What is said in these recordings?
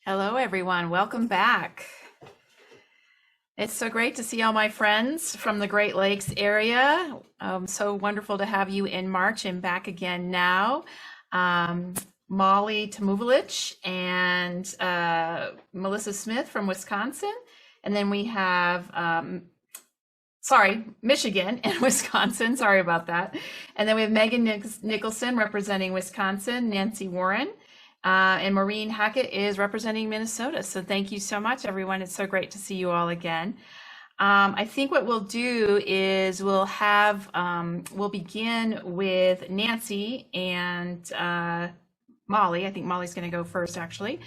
Hello, everyone. Welcome back. It's so great to see all my friends from the Great Lakes area. So wonderful to have you in March and back again now. Molly Tamulevich and Melissa Smith from Wisconsin. And then we have, Michigan and Wisconsin. Sorry about that. And then we have Megan Nicholson representing Wisconsin, Nancy Warren. And Maureen Hackett is representing Minnesota. So thank you so much, everyone. It's so great to see you all again. I think what we'll do is we'll begin with Nancy and Molly. I think Molly's going to go first, actually,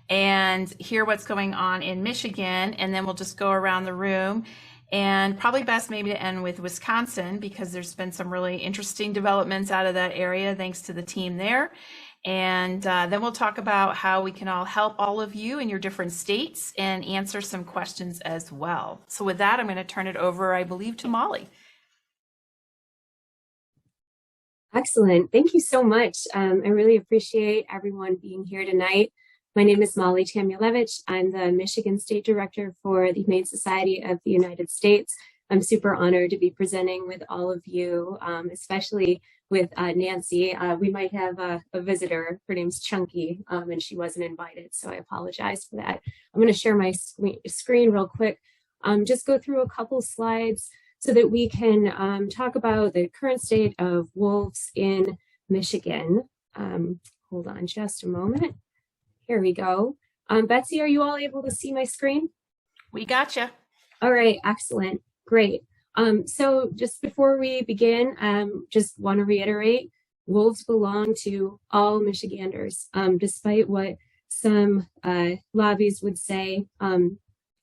and hear what's going on in Michigan. And then we'll just go around the room. And probably best maybe to end with Wisconsin, because there's been some really interesting developments out of that area, thanks to the team there. And then we'll talk about how we can all help all of you in your different states and answer some questions as well. So with that, I'm going to turn it over, I believe, to Molly. Excellent. Thank you so much. I really appreciate everyone being here tonight. My name is Molly Tamulevich. I'm the Michigan State Director for the Humane Society of the United States. I'm super honored to be presenting with all of you, especially with Nancy. We might have a visitor. Her name's Chunky, and she wasn't invited, so I apologize for that. I'm going to share my screen real quick, just go through a couple slides so that we can talk about the current state of wolves in Michigan. Hold on just a moment. Here we go. Betsy, are you all able to see my screen? We gotcha. All right, excellent. Great. So just before we begin, just want to reiterate, wolves belong to all Michiganders. Despite what some lobbies would say,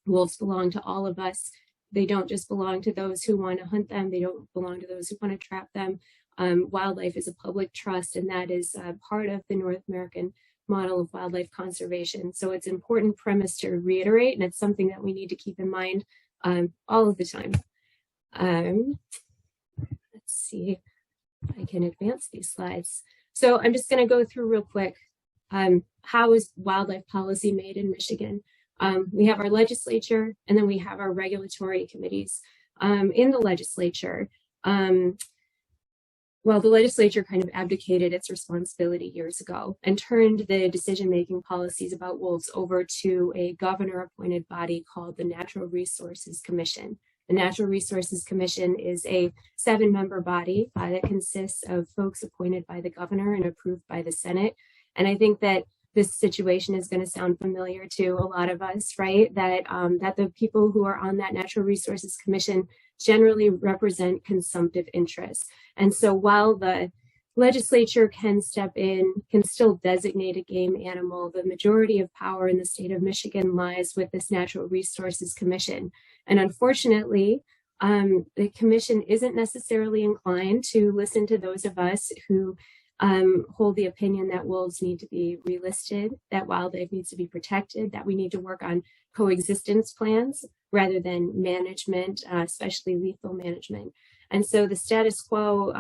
wolves belong to all of us. They don't just belong to those who want to hunt them. They don't belong to those who want to trap them. Wildlife is a public trust, and that is part of the North American model of wildlife conservation. So it's an important premise to reiterate, and it's something that we need to keep in mind all of the time. Let's see if I can advance these slides. So I'm just going to go through real quick. How is wildlife policy made in Michigan? We have our legislature, and then we have our regulatory committees. In the legislature, well, the legislature kind of abdicated its responsibility years ago and turned the decision-making policies about wolves over to a governor-appointed body called the Natural Resources Commission. The Natural Resources Commission is a 7-member body that consists of folks appointed by the governor and approved by the Senate. And I think that this situation is going to sound familiar to a lot of us, right? That the people who are on that Natural Resources Commission generally represent consumptive interests. And so while the legislature can step in, can still designate a game animal, the majority of power in the state of Michigan lies with this Natural Resources Commission. And unfortunately, the commission isn't necessarily inclined to listen to those of us who hold the opinion that wolves need to be relisted, that wildlife needs to be protected, that we need to work on coexistence plans rather than management, especially lethal management. And so the status quo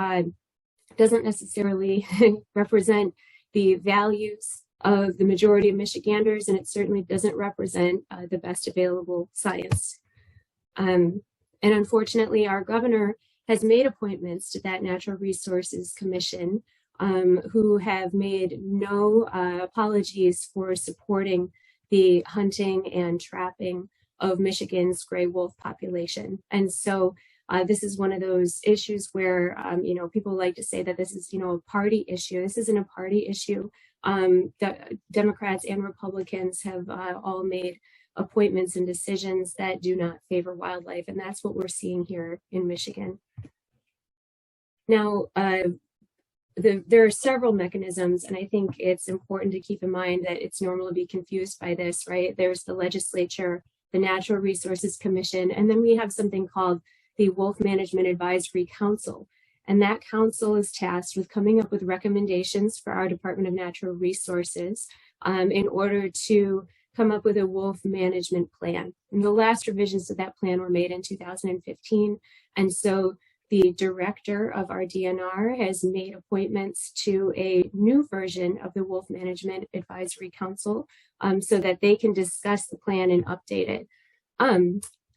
doesn't necessarily represent the values of the majority of Michiganders, and it certainly doesn't represent the best available science. And unfortunately, our governor has made appointments to that Natural Resources Commission who have made no apologies for supporting the hunting and trapping of Michigan's gray wolf population. And so this is one of those issues where, people like to say that this is, a party issue. This isn't a party issue. The Democrats and Republicans have all made appointments and decisions that do not favor wildlife. And that's what we're seeing here in Michigan. Now, there are several mechanisms, and I think it's important to keep in mind that it's normal to be confused by this, right? There's the legislature, the Natural Resources Commission, and then we have something called the Wolf Management Advisory Council. And that council is tasked with coming up with recommendations for our Department of Natural Resources in order to come up with a wolf management plan. And the last revisions to that plan were made in 2015. And so The director of our DNR has made appointments to a new version of the Wolf Management Advisory Council so that they can discuss the plan and update it.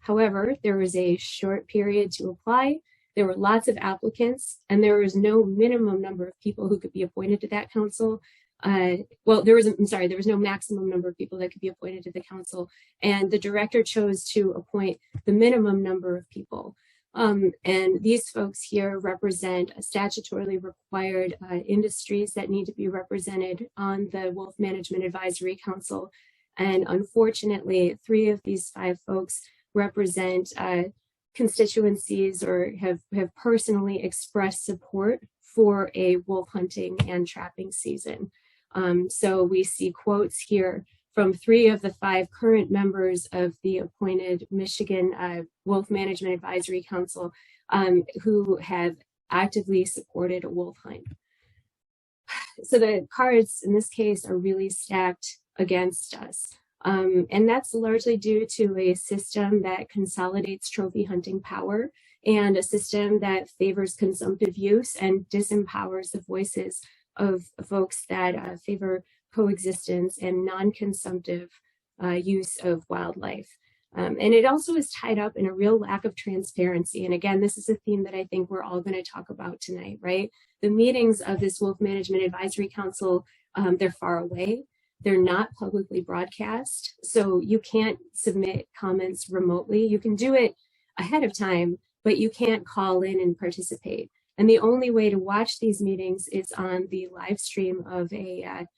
However, there was a short period to apply. There were lots of applicants, and there was no minimum number of people who could be appointed to that council. There was no maximum number of people that could be appointed to the council, and the director chose to appoint the minimum number of people. And these folks here represent statutorily required industries that need to be represented on the Wolf Management Advisory Council. And unfortunately, 3 of these 5 folks represent constituencies or have personally expressed support for a wolf hunting and trapping season. So we see quotes here from 3 of the 5 current members of the appointed Michigan Wolf Management Advisory Council who have actively supported a wolf hunt. So the cards in this case are really stacked against us. And that's largely due to a system that consolidates trophy hunting power and a system that favors consumptive use and disempowers the voices of folks that favor coexistence and non-consumptive use of wildlife. And it also is tied up in a real lack of transparency. And again, this is a theme that I think we're all going to talk about tonight, right? The meetings of this Wolf Management Advisory Council, they're far away. They're not publicly broadcast, so you can't submit comments remotely. You can do it ahead of time, but you can't call in and participate. And the only way to watch these meetings is on the live stream of a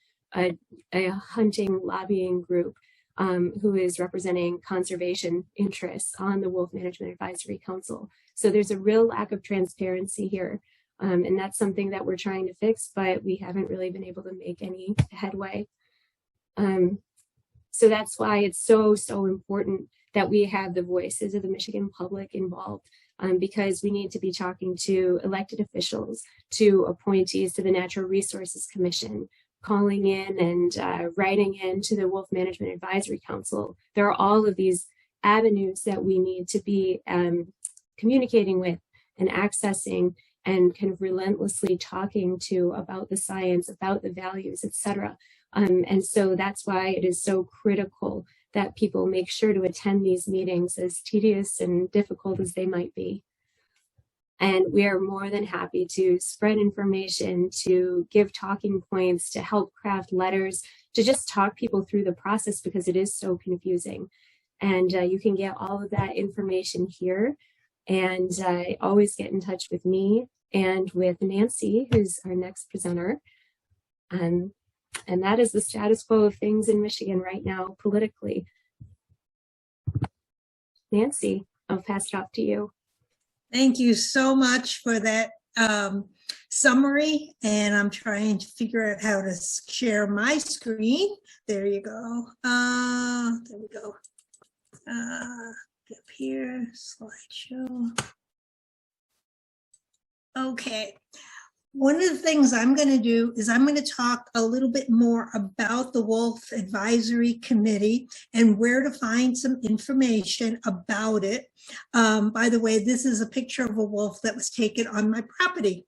hunting lobbying group who is representing conservation interests on the Wolf Management Advisory Council. So there's a real lack of transparency here. And that's something that we're trying to fix, but we haven't really been able to make any headway. So that's why it's so important that we have the voices of the Michigan public involved, because we need to be talking to elected officials, to appointees to the Natural Resources Commission, calling in and writing in to the Wolf Management Advisory Council. There are all of these avenues that we need to be communicating with and accessing and kind of relentlessly talking to about the science, about the values, etc. And so that's why it is so critical that people make sure to attend these meetings, as tedious and difficult as they might be. And we are more than happy to spread information, to give talking points, to help craft letters, to just talk people through the process because it is so confusing. And you can get all of that information here. And always get in touch with me and with Nancy, who's our next presenter. And that is the status quo of things in Michigan right now politically. Nancy, I'll pass it off to you. Thank you so much for that summary. And I'm trying to figure out how to share my screen. There you go. There we go. Up here, slideshow. Okay. One of the things I'm going to do is I'm going to talk a little bit more about the Wolf Advisory Committee and where to find some information about it. By the way, this is a picture of a wolf that was taken on my property.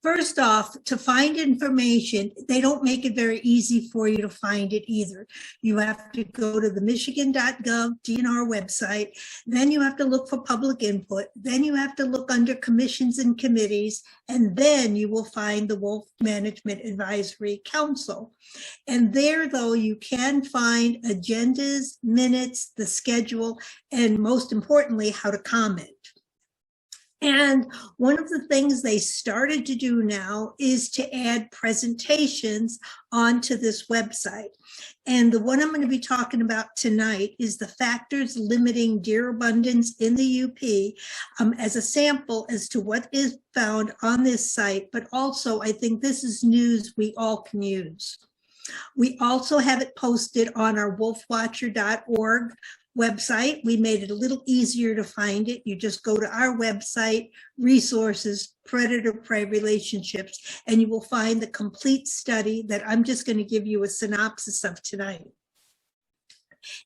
First off, to find information, they don't make it very easy for you to find it either. You have to go to the michigan.gov DNR website, then you have to look for public input, then you have to look under commissions and committees, and then you will find the Wolf Management Advisory Council. And there, though, you can find agendas, minutes, the schedule, and most importantly, how to comment. And one of the things they started to do now is to add presentations onto this website. And the one I'm going to be talking about tonight is the factors limiting deer abundance in the UP as a sample as to what is found on this site. But also, I think this is news we all can use. We also have it posted on our wolfwatcher.org website. We made it a little easier to find it. You just go to our website, resources, predator-prey relationships, and you will find the complete study that I'm just going to give you a synopsis of tonight.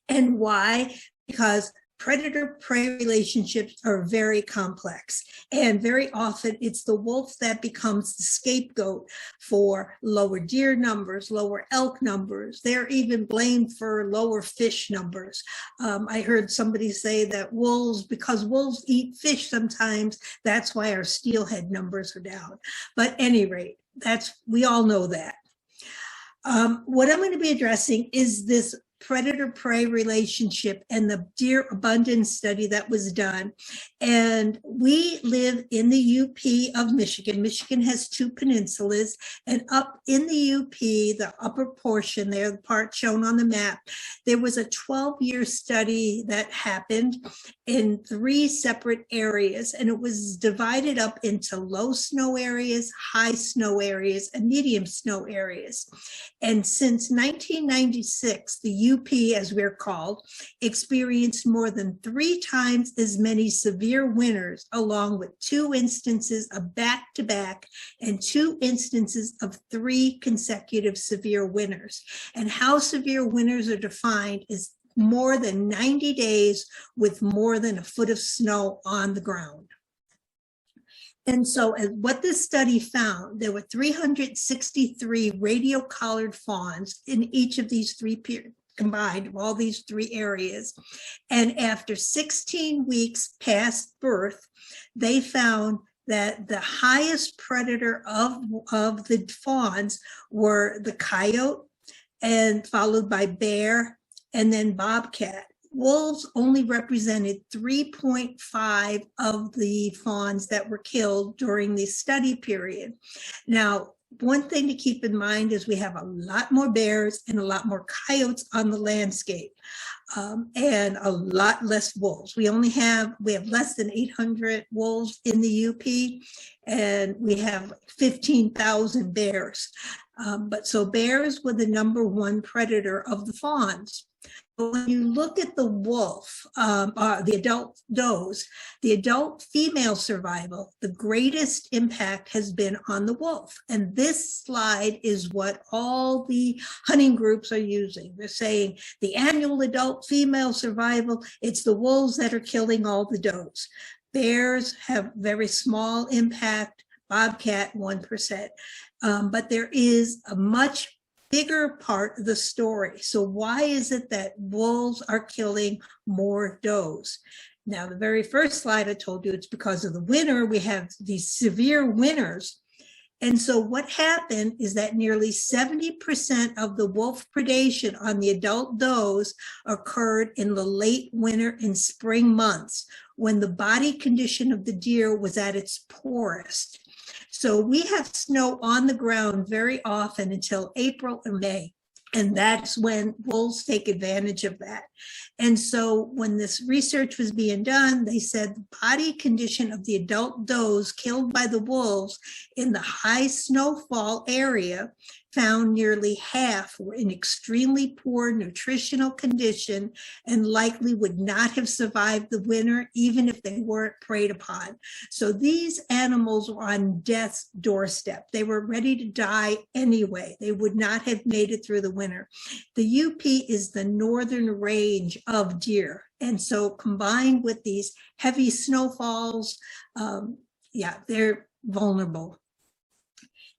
And why? Because predator-prey relationships are very complex, and very often it's the wolf that becomes the scapegoat for lower deer numbers, lower elk numbers. They're even blamed for lower fish numbers. I heard somebody say that because wolves eat fish sometimes, that's why our steelhead numbers are down. But at any rate, we all know that. What I'm going to be addressing is this predator-prey relationship and the deer abundance study that was done. And we live in the UP of Michigan. Michigan has two peninsulas, and up in the UP, the upper portion there, the part shown on the map, there was a 12-year study that happened in 3 separate areas, and it was divided up into low snow areas, high snow areas, and medium snow areas. And since 1996, the UP, as we're called, experienced more than 3 times as many severe winters, along with 2 instances of back-to-back and 2 instances of 3 consecutive severe winters. And how severe winters are defined is more than 90 days with more than a foot of snow on the ground. And so what this study found, there were 363 radio-collared fawns in each of these 3 periods, combined of all these 3 areas. And after 16 weeks past birth, they found that the highest predator of the fawns were the coyote, and followed by bear, and then bobcat. Wolves only represented 3.5 of the fawns that were killed during the study period. Now, one thing to keep in mind is we have a lot more bears and a lot more coyotes on the landscape, and a lot less wolves. We have less than 800 wolves in the UP, and we have 15,000 bears. So bears were the #1 predator of the fawns. When you look at the wolf, the adult does, the adult female survival, the greatest impact has been on the wolf. And this slide is what all the hunting groups are using. They're saying the annual adult female survival, it's the wolves that are killing all the does. Bears have very small impact, bobcat 1%. But there is a much bigger part of the story. So why is it that wolves are killing more does? Now, the very first slide I told you, it's because of the winter. We have these severe winters. And so what happened is that nearly 70% of the wolf predation on the adult does occurred in the late winter and spring months, when the body condition of the deer was at its poorest. So we have snow on the ground very often until April or May, and that's when wolves take advantage of that. And so when this research was being done, they said the body condition of the adult does killed by the wolves in the high snowfall area found nearly half were in extremely poor nutritional condition and likely would not have survived the winter even if they weren't preyed upon. So these animals were on death's doorstep. They were ready to die anyway. They would not have made it through the winter. The UP is the northern range of deer. And so combined with these heavy snowfalls, they're vulnerable.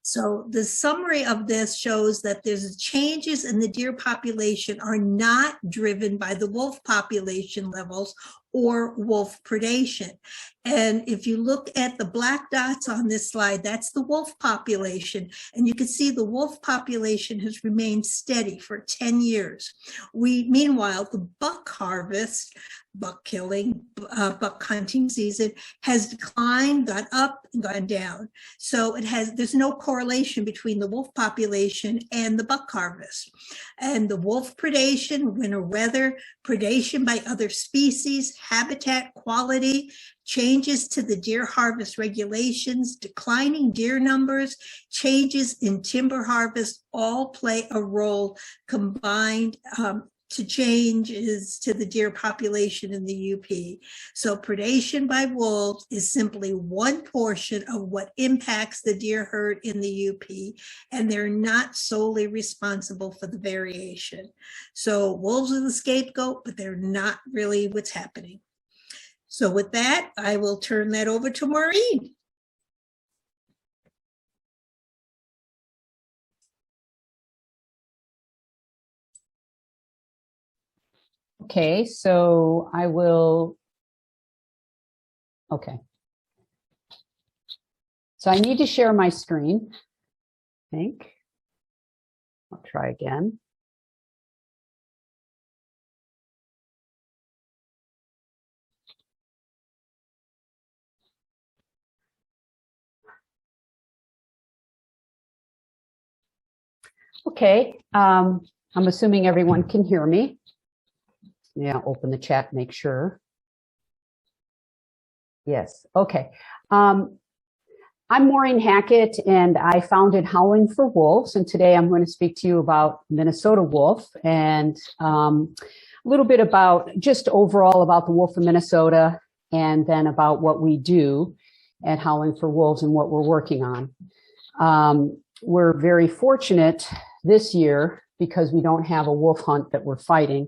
So the summary of this shows that there's changes in the deer population are not driven by the wolf population levels or wolf predation. And if you look at the black dots on this slide, that's the wolf population. And you can see the wolf population has remained steady for 10 years. Meanwhile, the buck harvest, buck killing, buck hunting season has declined, gone up, and gone down. So there's no correlation between the wolf population and the buck harvest. And the wolf predation, winter weather, predation by other species, habitat quality, changes to the deer harvest regulations, declining deer numbers, changes in timber harvest all play a role combined to changes to the deer population in the UP. So predation by wolves is simply one portion of what impacts the deer herd in the UP, and they're not solely responsible for the variation. So wolves are the scapegoat, but they're not really what's happening. So with that, I will turn that over to Maureen. Okay, so I will, okay. So I need to share my screen, I think. I'll try again. Okay, I'm assuming everyone can hear me. Yeah, open the chat, make sure. Yes, okay. I'm Maureen Hackett, and I founded Howling for Wolves, and today I'm going to speak to you about Minnesota Wolf and a little bit about just overall about the wolf in Minnesota, and then about what we do at Howling for Wolves and what we're working on. We're very fortunate this year because we don't have a wolf hunt that we're fighting,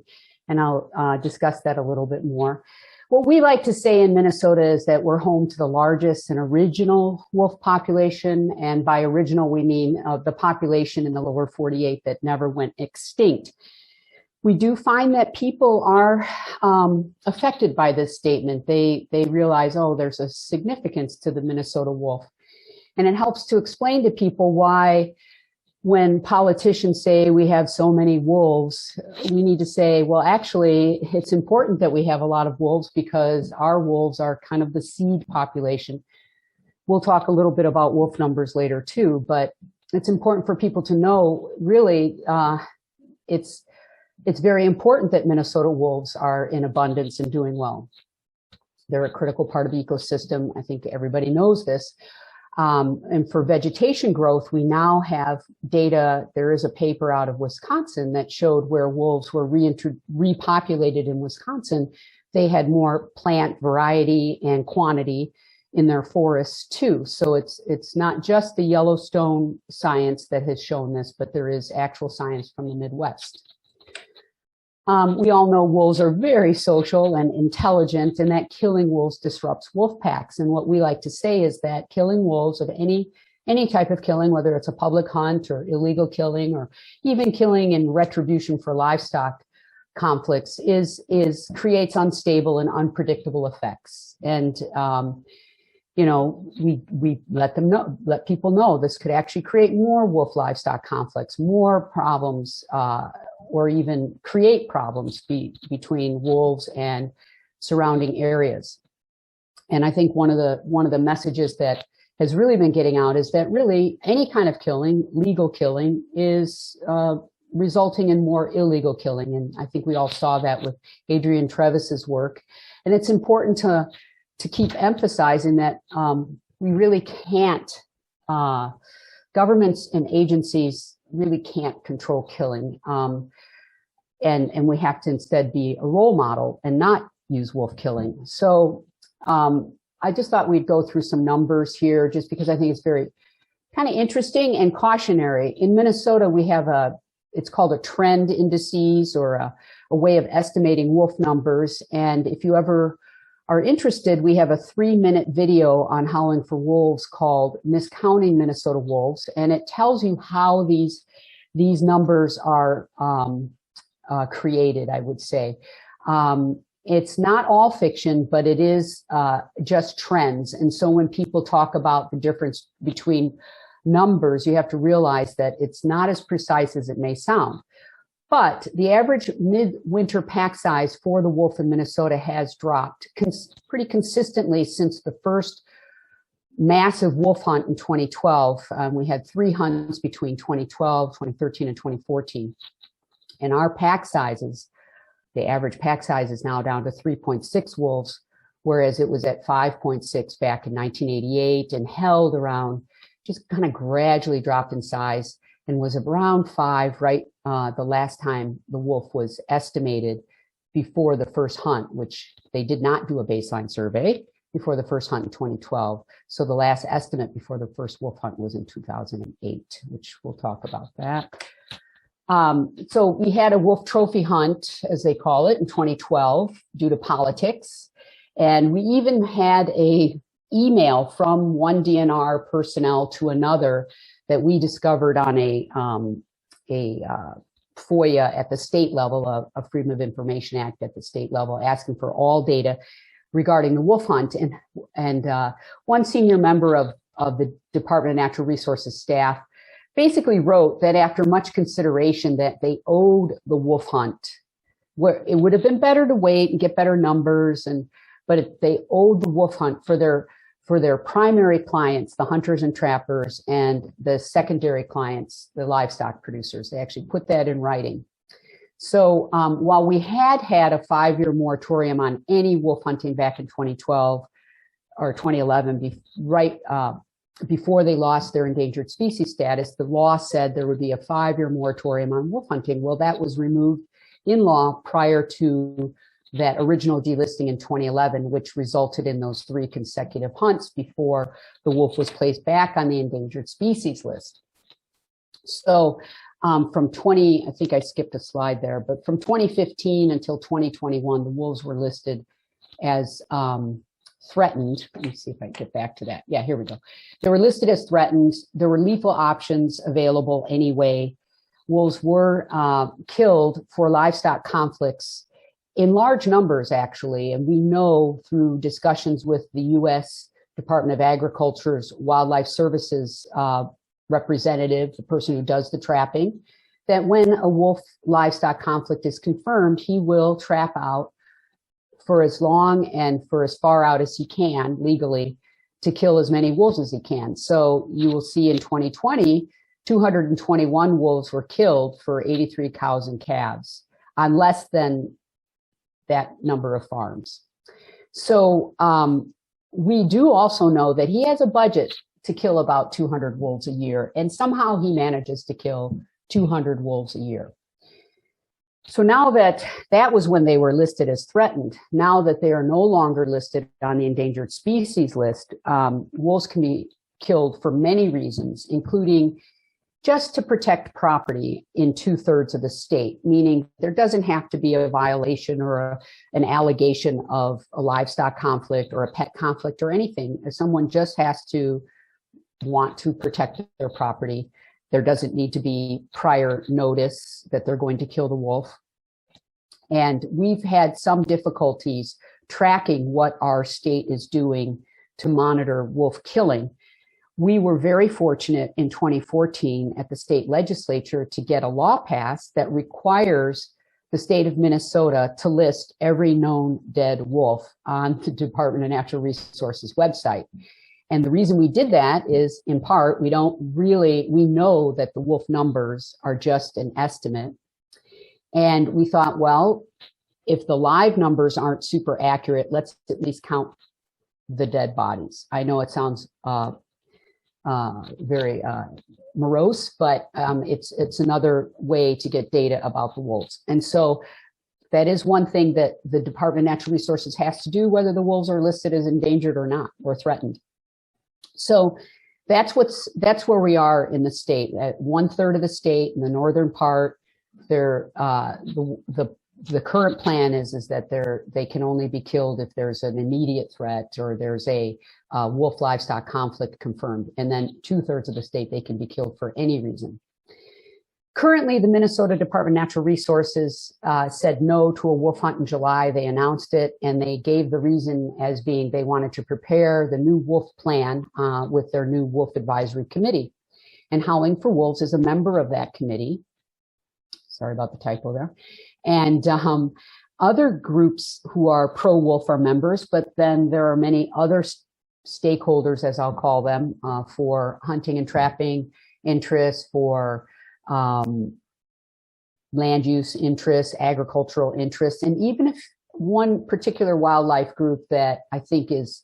and I'll discuss that a little bit more. What we like to say in Minnesota is that we're home to the largest and original wolf population, and by original we mean the population in the lower 48 that never went extinct. We do find that people are affected by this statement. They realize, oh, there's a significance to the Minnesota wolf. And it helps to explain to people why when politicians say we have so many wolves, we need to say, well, actually, it's important that we have a lot of wolves because our wolves are kind of the seed population. We'll talk a little bit about wolf numbers later too, but it's important for people to know, really, it's very important that Minnesota wolves are in abundance and doing well. They're a critical part of the ecosystem. I think everybody knows this. And for vegetation growth, we now have data. There is a paper out of Wisconsin that showed where wolves were repopulated in Wisconsin. They had more plant variety and quantity in their forests too. So it's not just the Yellowstone science that has shown this, but there is actual science from the Midwest. We all know wolves are very social and intelligent, and that killing wolves disrupts wolf packs. And what we like to say is that killing wolves of any type of killing, whether it's a public hunt or illegal killing or even killing in retribution for livestock conflicts, creates unstable and unpredictable effects. And you know, we let people know this could actually create more wolf livestock conflicts, more problems, or even create problems between wolves and surrounding areas. And I think one of the messages that has really been getting out is that really any kind of killing, legal killing, is resulting in more illegal killing. And I think we all saw that with Adrian Trevis's work. And it's important to keep emphasizing that we really can't, governments and agencies really can't control killing. And we have to instead be a role model and not use wolf killing. So I just thought we'd go through some numbers here just because I think it's very kind of interesting and cautionary. In Minnesota, we have it's called a trend indices, or a way of estimating wolf numbers. And if you ever are interested, we have a 3-minute video on Howling for Wolves called Miscounting Minnesota Wolves. And it tells you how these numbers are created, I would say. It's not all fiction, but it is just trends. And so when people talk about the difference between numbers, you have to realize that it's not as precise as it may sound. But the average midwinter pack size for the wolf in Minnesota has dropped pretty consistently since the first massive wolf hunt in 2012. We had 3 hunts between 2012, 2013, and 2014. And our pack sizes, the average pack size is now down to 3.6 wolves, whereas it was at 5.6 back in 1988 and held around, just kind of gradually dropped in size. and was around 5 right the last time the wolf was estimated before the first hunt, which they did not do a baseline survey before the first hunt in 2012. So the last estimate before the first wolf hunt was in 2008, which we'll talk about that. So we had a wolf trophy hunt, as they call it, in 2012 due to politics. And we even had a email from one DNR personnel to another that we discovered on a FOIA at the state level, a Freedom of Information Act at the state level, asking for all data regarding the wolf hunt. And one senior member of the Department of Natural Resources staff basically wrote that after much consideration that they owed the wolf hunt, where it would have been better to wait and get better numbers, but they owed the wolf hunt for their primary clients, the hunters and trappers, and the secondary clients, the livestock producers. They actually put that in writing. So while we had a 5-year moratorium on any wolf hunting back in 2012 or 2011, before they lost their endangered species status, the law said there would be a 5-year moratorium on wolf hunting. Well, that was removed in law prior to that original delisting in 2011, which resulted in those 3 consecutive hunts before the wolf was placed back on the endangered species list. So I think I skipped a slide there, but from 2015 until 2021, the wolves were listed as threatened. Let me see if I can get back to that. Yeah, here we go. They were listed as threatened. There were lethal options available anyway. Wolves were killed for livestock conflicts in large numbers, actually. And we know through discussions with the U.S. Department of Agriculture's Wildlife Services representative, the person who does the trapping, that when a wolf livestock conflict is confirmed, he will trap out for as long and for as far out as he can legally to kill as many wolves as he can. So you will see in 2020, 221 wolves were killed for 83 cows and calves on less than that number of farms. So we do also know that he has a budget to kill about 200 wolves a year, and somehow he manages to kill 200 wolves a year. So now that was when they were listed as threatened. Now that they are no longer listed on the endangered species list, wolves can be killed for many reasons, including just to protect property in 2/3 of the state, meaning there doesn't have to be a violation or an allegation of a livestock conflict or a pet conflict or anything. If someone just has to want to protect their property, there doesn't need to be prior notice that they're going to kill the wolf. And we've had some difficulties tracking what our state is doing to monitor wolf killing. We were very fortunate in 2014 at the state legislature to get a law passed that requires the state of Minnesota to list every known dead wolf on the Department of Natural Resources website. And the reason we did that is, in part, we know that the wolf numbers are just an estimate. And we thought, well, if the live numbers aren't super accurate, let's at least count the dead bodies. I know it sounds very morose, but it's another way to get data about the wolves. And so that is one thing that the Department of Natural Resources has to do, whether the wolves are listed as endangered or not, or threatened. So that's where we are in the state. At 1/3 of the state, in the northern part, the current plan is that they can only be killed if there's an immediate threat or there's a wolf livestock conflict confirmed. And then 2/3 of the state, they can be killed for any reason. Currently, the Minnesota Department of Natural Resources said no to a wolf hunt in July. They announced it, and they gave the reason as being they wanted to prepare the new wolf plan with their new wolf advisory committee. And Howling for Wolves is a member of that committee. Sorry about the typo there. And other groups who are pro-wolf are members, but then there are many other stakeholders, as I'll call them, for hunting and trapping interests, for land use interests, agricultural interests, and even if one particular wildlife group that I think is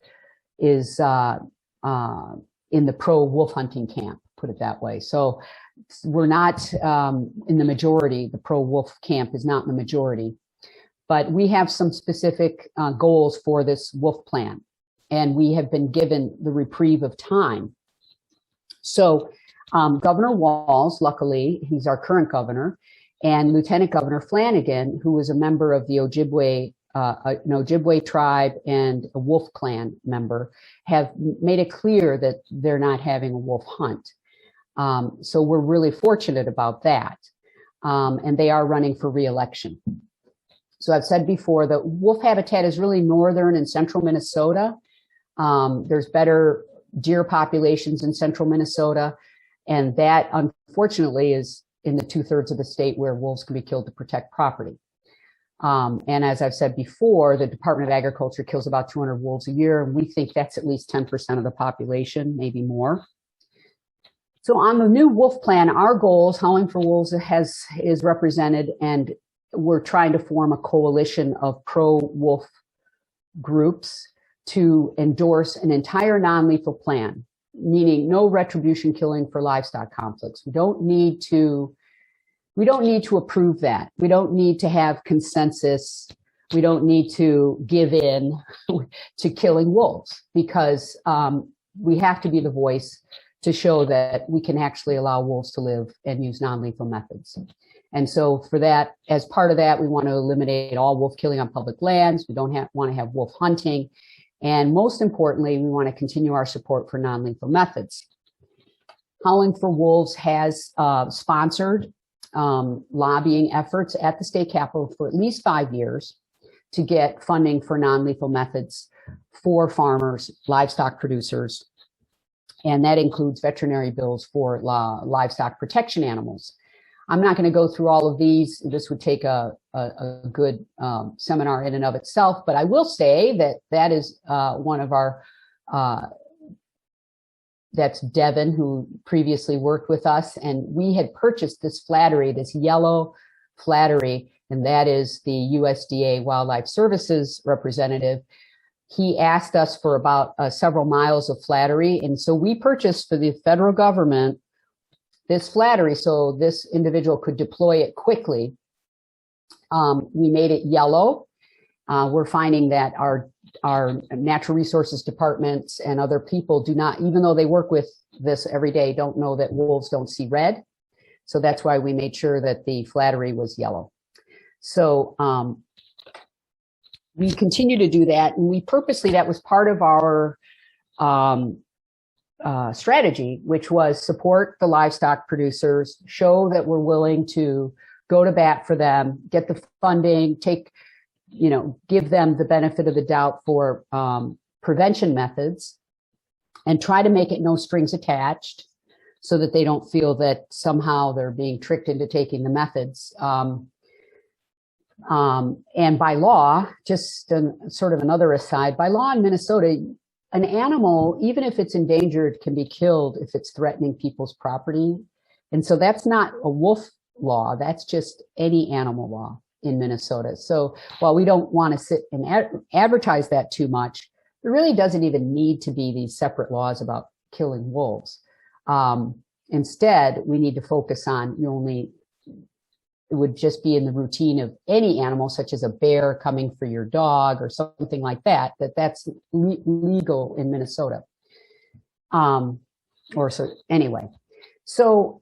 in the pro-wolf hunting camp. put it that way. So we're not in the majority. The pro-wolf camp is not in the majority. But we have some specific goals for this wolf plan, and we have been given the reprieve of time. So Governor Walz, luckily, he's our current governor, and Lieutenant Governor Flanagan, who was a member of the an Ojibwe tribe and a wolf clan member, have made it clear that they're not having a wolf hunt. So we're really fortunate about that. And they are running for re-election. So I've said before that wolf habitat is really northern and central Minnesota. There's better deer populations in central Minnesota. And that, unfortunately, is in the 2/3 of the state where wolves can be killed to protect property. And as I've said before, the Department of Agriculture kills about 200 wolves a year. And we think that's at least 10% of the population, maybe more. So on the new wolf plan, our goals, Howling for Wolves is represented, and we're trying to form a coalition of pro-wolf groups to endorse an entire non-lethal plan, meaning no retribution killing for livestock conflicts. We don't need to approve that. We don't need to have consensus. We don't need to give in to killing wolves, because we have to be the voice to show that we can actually allow wolves to live and use non-lethal methods. And so for that, as part of that, we want to eliminate all wolf killing on public lands. We don't want to have wolf hunting. And most importantly, we want to continue our support for non-lethal methods. Howling for Wolves has sponsored lobbying efforts at the state capitol for at least 5 years to get funding for non-lethal methods for farmers, livestock producers, and that includes veterinary bills for livestock protection animals. I'm not going to go through all of these. This would take a good seminar in and of itself, but I will say that is one of our, that's Devin, who previously worked with us, and we had purchased this flattery, this yellow flattery, and that is the USDA Wildlife Services representative. He asked us for about several miles of flattery, and so we purchased for the federal government this flattery so this individual could deploy it quickly. We made it yellow. We're finding that our natural resources departments and other people do not, even though they work with this every day, don't know that wolves don't see red. So that's why we made sure that the flattery was yellow. So we continue to do that, and we purposely, that was part of our strategy, which was support the livestock producers, show that we're willing to go to bat for them, get the funding, give them the benefit of the doubt for prevention methods, and try to make it no strings attached so that they don't feel that somehow they're being tricked into taking the methods. And by law, just sort of another aside, by law in Minnesota, an animal, even if it's endangered, can be killed if it's threatening people's property. And so that's not a wolf law, that's just any animal law in Minnesota. So while we don't want to sit and advertise that too much, there really doesn't even need to be these separate laws about killing wolves. Instead, we need to focus on it would just be in the routine of any animal, such as a bear coming for your dog or something like that, that's legal in Minnesota. So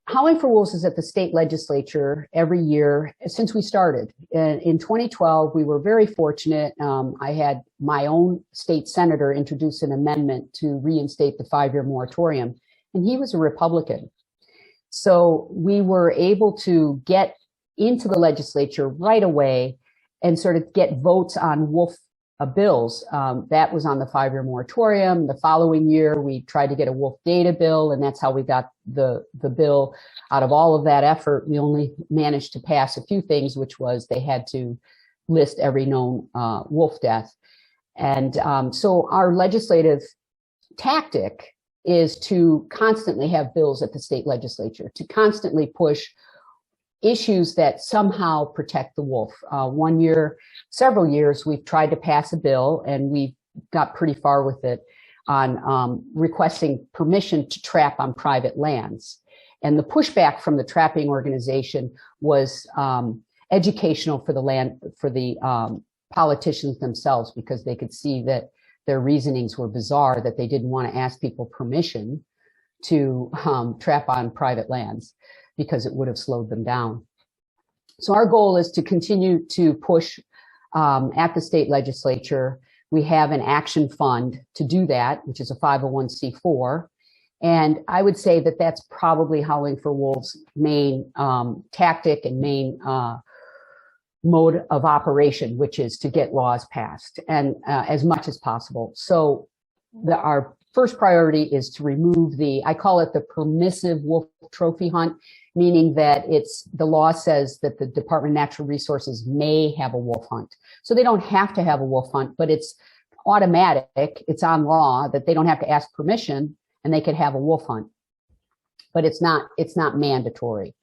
Howling for Wolves is at the state legislature every year since we started. In 2012, we were very fortunate. I had my own state senator introduce an amendment to reinstate the 5-year moratorium, and he was a Republican. So we were able to get into the legislature right away and sort of get votes on wolf bills. That was on the 5-year moratorium. The following year, we tried to get a wolf data bill, and that's how we got the bill. Out of all of that effort, we only managed to pass a few things, which was they had to list every known wolf death. And so our legislative tactic is to constantly have bills at the state legislature, to constantly push issues that somehow protect the wolf. One year, several years, we've tried to pass a bill, and we got pretty far with it. requesting permission to trap on private lands. And the pushback from the trapping organization was educational for the politicians themselves, because they could see that their reasonings were bizarre, that they didn't want to ask people permission to trap on private lands because it would have slowed them down. So our goal is to continue to push at the state legislature. We have an action fund to do that, which is a 501c4. And I would say that that's probably Howling for Wolves' main tactic and main mode of operation, which is to get laws passed and as much as possible. So our first priority is to remove I call it the permissive wolf trophy hunt, meaning that the law says that the Department of Natural Resources may have a wolf hunt. So they don't have to have a wolf hunt, but it's automatic. It's on law that they don't have to ask permission and they could have a wolf hunt. But it's not mandatory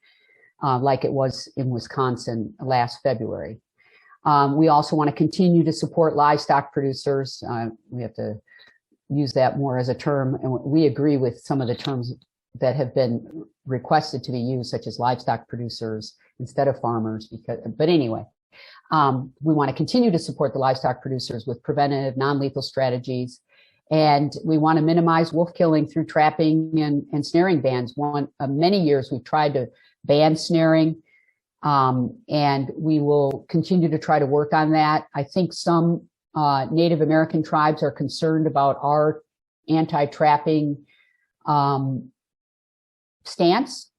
like it was in Wisconsin last February. We also want to continue to support livestock producers. We have to use that more as a term, and we agree with some of the terms that have been requested to be used, such as livestock producers instead of farmers. But anyway, we want to continue to support the livestock producers with preventive, non-lethal strategies, and we want to minimize wolf killing through trapping and snaring bans. Many years we've tried to ban snaring, and we will continue to try to work on that. I think some Native American tribes are concerned about our anti-trapping stance,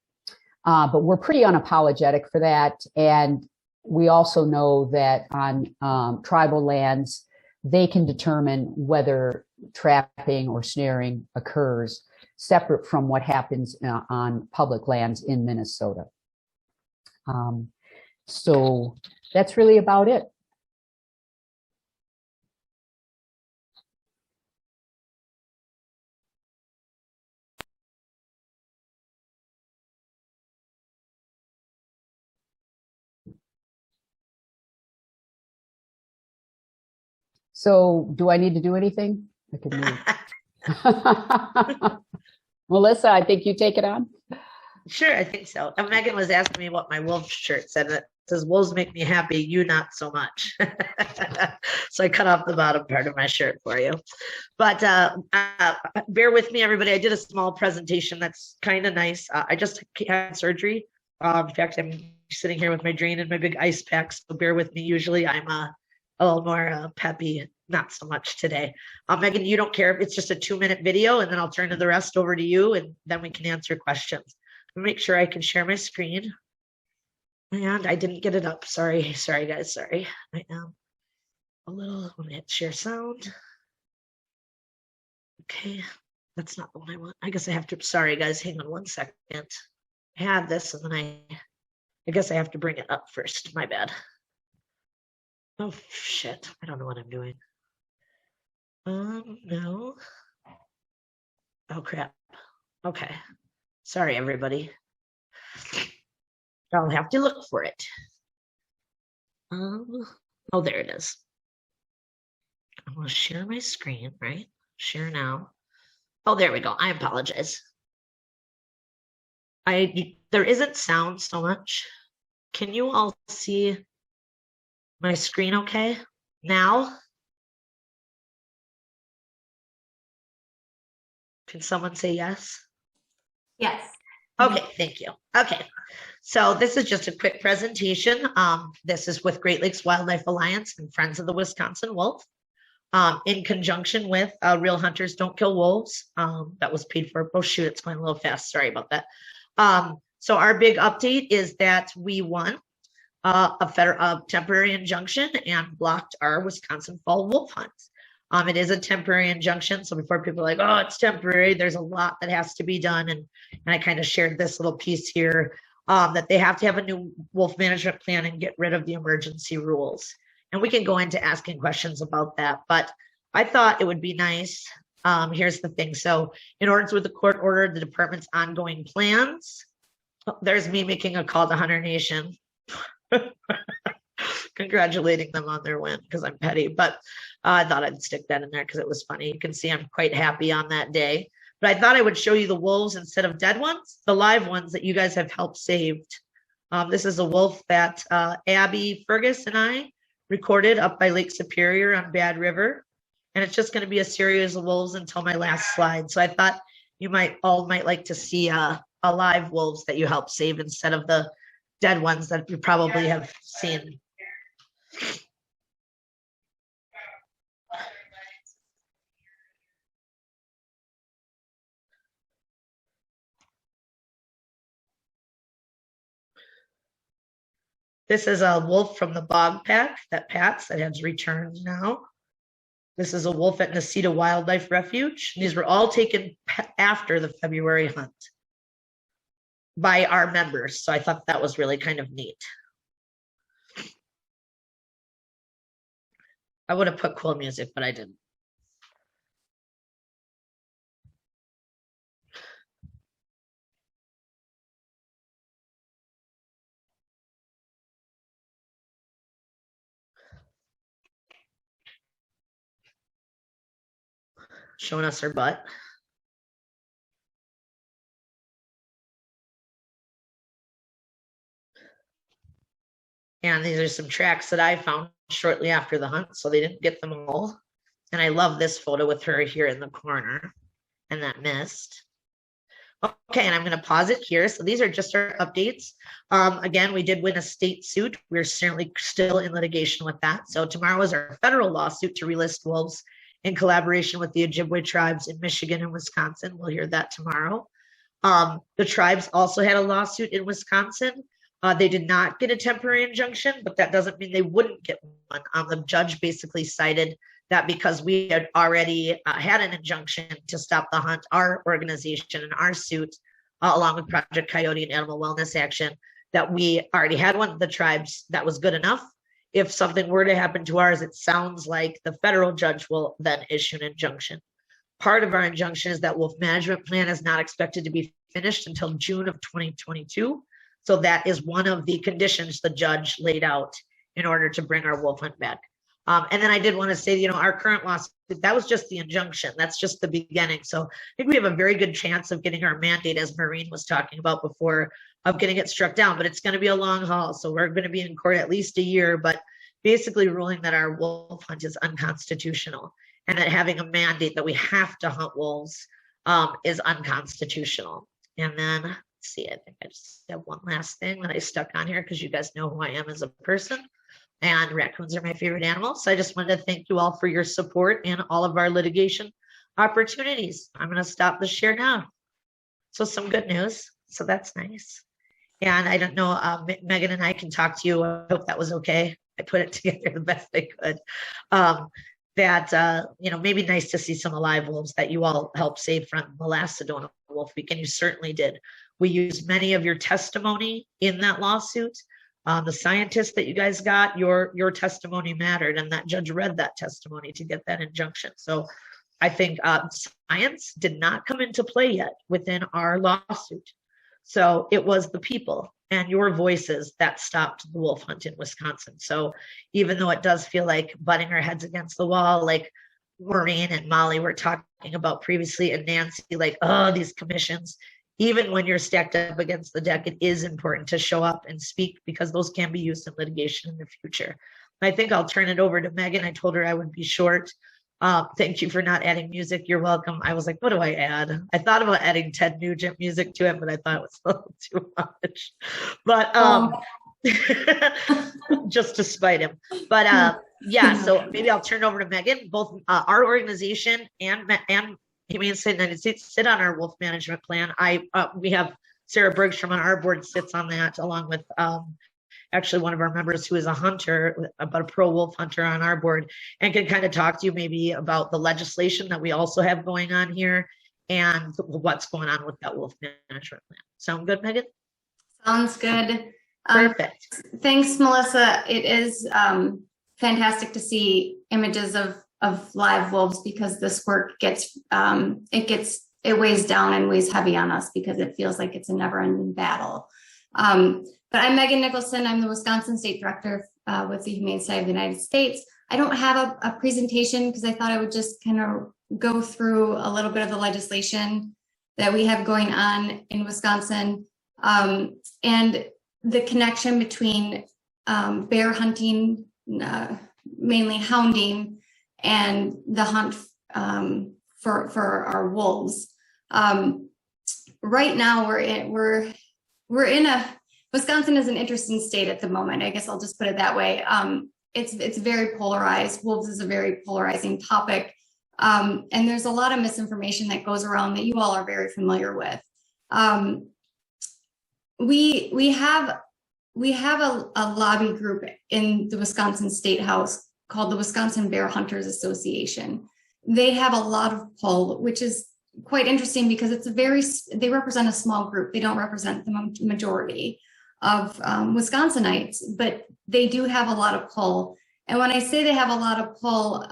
but we're pretty unapologetic for that. And we also know that on tribal lands, they can determine whether trapping or snaring occurs separate from what happens on public lands in Minnesota. So that's really about it. So do I need to do anything? I can move. Melissa, I think you take it on. Sure, I think so. And Megan was asking me what my wolf shirt said. It says, "Wolves make me happy, you not so much." So I cut off the bottom part of my shirt for you. But bear with me, everybody. I did a small presentation that's kind of nice. I just had surgery. In fact, I'm sitting here with my drain and my big ice pack, so bear with me. Usually I'm a little more peppy, not so much today. Megan, you don't care if it's just a 2-minute video, and then I'll turn the rest over to you, and then we can answer questions. Make sure I can share my screen. And I didn't get it up. Sorry guys, sorry. I am a little, I'm gonna hit share sound. Okay, that's not the one I want. I guess I have to, sorry guys, hang on one second. I have this and then I guess I have to bring it up first, my bad. Oh shit, I don't know what I'm doing. No. Oh crap, okay. Sorry, everybody. I'll have to look for it. Oh, there it is. I'm going to share my screen, right? Share now. Oh, there we go. I apologize. There isn't sound so much. Can you all see my screen okay now? Can someone say yes? Yes. Okay, thank you. Okay, so this is just a quick presentation. This is with Great Lakes Wildlife Alliance and Friends of the Wisconsin Wolf, in conjunction with Real Hunters Don't Kill Wolves. That was paid for. Oh shoot, it's going a little fast. Sorry about that. So our big update is that we won a temporary injunction and blocked our Wisconsin fall wolf hunts. It is a temporary injunction. So before people are like, oh, it's temporary, there's a lot that has to be done. And I kind of shared this little piece here that they have to have a new wolf management plan and get rid of the emergency rules. And we can go into asking questions about that. But I thought it would be nice. Here's the thing. So in accordance with the court order, the department's ongoing plans, there's me making a call to Hunter Nation. congratulating them on their win because I'm petty, but I thought I'd stick that in there because it was funny. You can see I'm quite happy on that day. But I thought I would show you the wolves instead of dead ones, the live ones that you guys have helped saved. This is a wolf that Abby Fergus and I recorded up by Lake Superior on Bad River. And it's just going to be a series of wolves until my last slide. So I thought you might like to see a live wolves that you helped save instead of the dead ones that you probably have seen. This is a wolf from the bog pack that has returned now. This is a wolf at Necedah Wildlife Refuge. These were all taken after the February hunt by our members. So I thought that was really kind of neat. I would have put cool music, but I didn't. Showing us her butt. And these are some tracks that I found shortly after the hunt, so they didn't get them all. And I love this photo with her here in the corner and that mist. Okay, and I'm going to pause it here. So these are just our updates. Again, we did win a state suit. We're certainly still in litigation with that. So tomorrow is our federal lawsuit to relist wolves in collaboration with the Ojibwe tribes in Michigan and Wisconsin. We'll hear that tomorrow. The tribes also had a lawsuit in Wisconsin. They did not get a temporary injunction, but that doesn't mean they wouldn't get one. The judge basically cited that because we had already had an injunction to stop the hunt, our organization and our suit, along with Project Coyote and Animal Wellness Action, that we already had one of the tribes that was good enough. If something were to happen to ours, it sounds like the federal judge will then issue an injunction. Part of our injunction is that wolf management plan is not expected to be finished until June of 2022. So that is one of the conditions the judge laid out in order to bring our wolf hunt back. And then I did want to say, our current lawsuit, that was just the injunction. That's just the beginning. So I think we have a very good chance of getting our mandate, as Maureen was talking about before, of getting it struck down, but it's going to be a long haul. So we're going to be in court at least a year, but basically ruling that our wolf hunt is unconstitutional and that having a mandate that we have to hunt wolves is unconstitutional. And then, let's see, I think I just have one last thing that I stuck on here because you guys know who I am as a person. And raccoons are my favorite animal. So I just wanted to thank you all for your support and all of our litigation opportunities. I'm going to stop the share now. So some good news. So that's nice. And I don't know, Megan and I can talk to you. I hope that was okay. I put it together the best I could. Maybe nice to see some alive wolves that you all helped save from the last Sedona Wolf Week, and you certainly did. We used many of your testimony in that lawsuit. The scientists that you guys got, your testimony mattered, and that judge read that testimony to get that injunction. So I think science did not come into play yet within our lawsuit. So it was the people and your voices that stopped the wolf hunt in Wisconsin. So even though it does feel like butting our heads against the wall, like Maureen and Molly were talking about previously, and Nancy, like, oh, these commissions, even when you're stacked up against the deck, it is important to show up and speak because those can be used in litigation in the future. I think I'll turn it over to Megan. I told her I would be short. Thank you for not adding music. You're welcome. I was like, what do I add? I thought about adding Ted Nugent music to it, but I thought it was a little too much. But just to spite him. But so maybe I'll turn over to Megan. Both our organization and Humane Society of the United States sit on our wolf management plan. We have Sarah Bergstrom on our board sits on that, along with actually one of our members who is a hunter, about a pro-wolf hunter on our board, and can kind of talk to you maybe about the legislation that we also have going on here and what's going on with that wolf management plan. Sound good, Megan? Sounds good. Perfect. Thanks, Melissa. It is fantastic to see images of live wolves because this work gets, it weighs down and weighs heavy on us because it feels like it's a never-ending battle. But I'm Megan Nicholson. I'm the Wisconsin State Director with the Humane Society of the United States. I don't have a presentation because I thought I would just kind of go through a little bit of the legislation that we have going on in Wisconsin, and the connection between bear hunting, mainly hounding, and the hunt for our wolves. Right now, we're in a Wisconsin is an interesting state at the moment. I guess I'll just put it that way. It's very polarized. Wolves is a very polarizing topic. And there's a lot of misinformation that goes around that you all are very familiar with. We have a lobby group in the Wisconsin State House called the Wisconsin Bear Hunters Association. They have a lot of pull, which is quite interesting because they represent a small group. They don't represent the majority of Wisconsinites, but they do have a lot of pull. And when I say they have a lot of pull,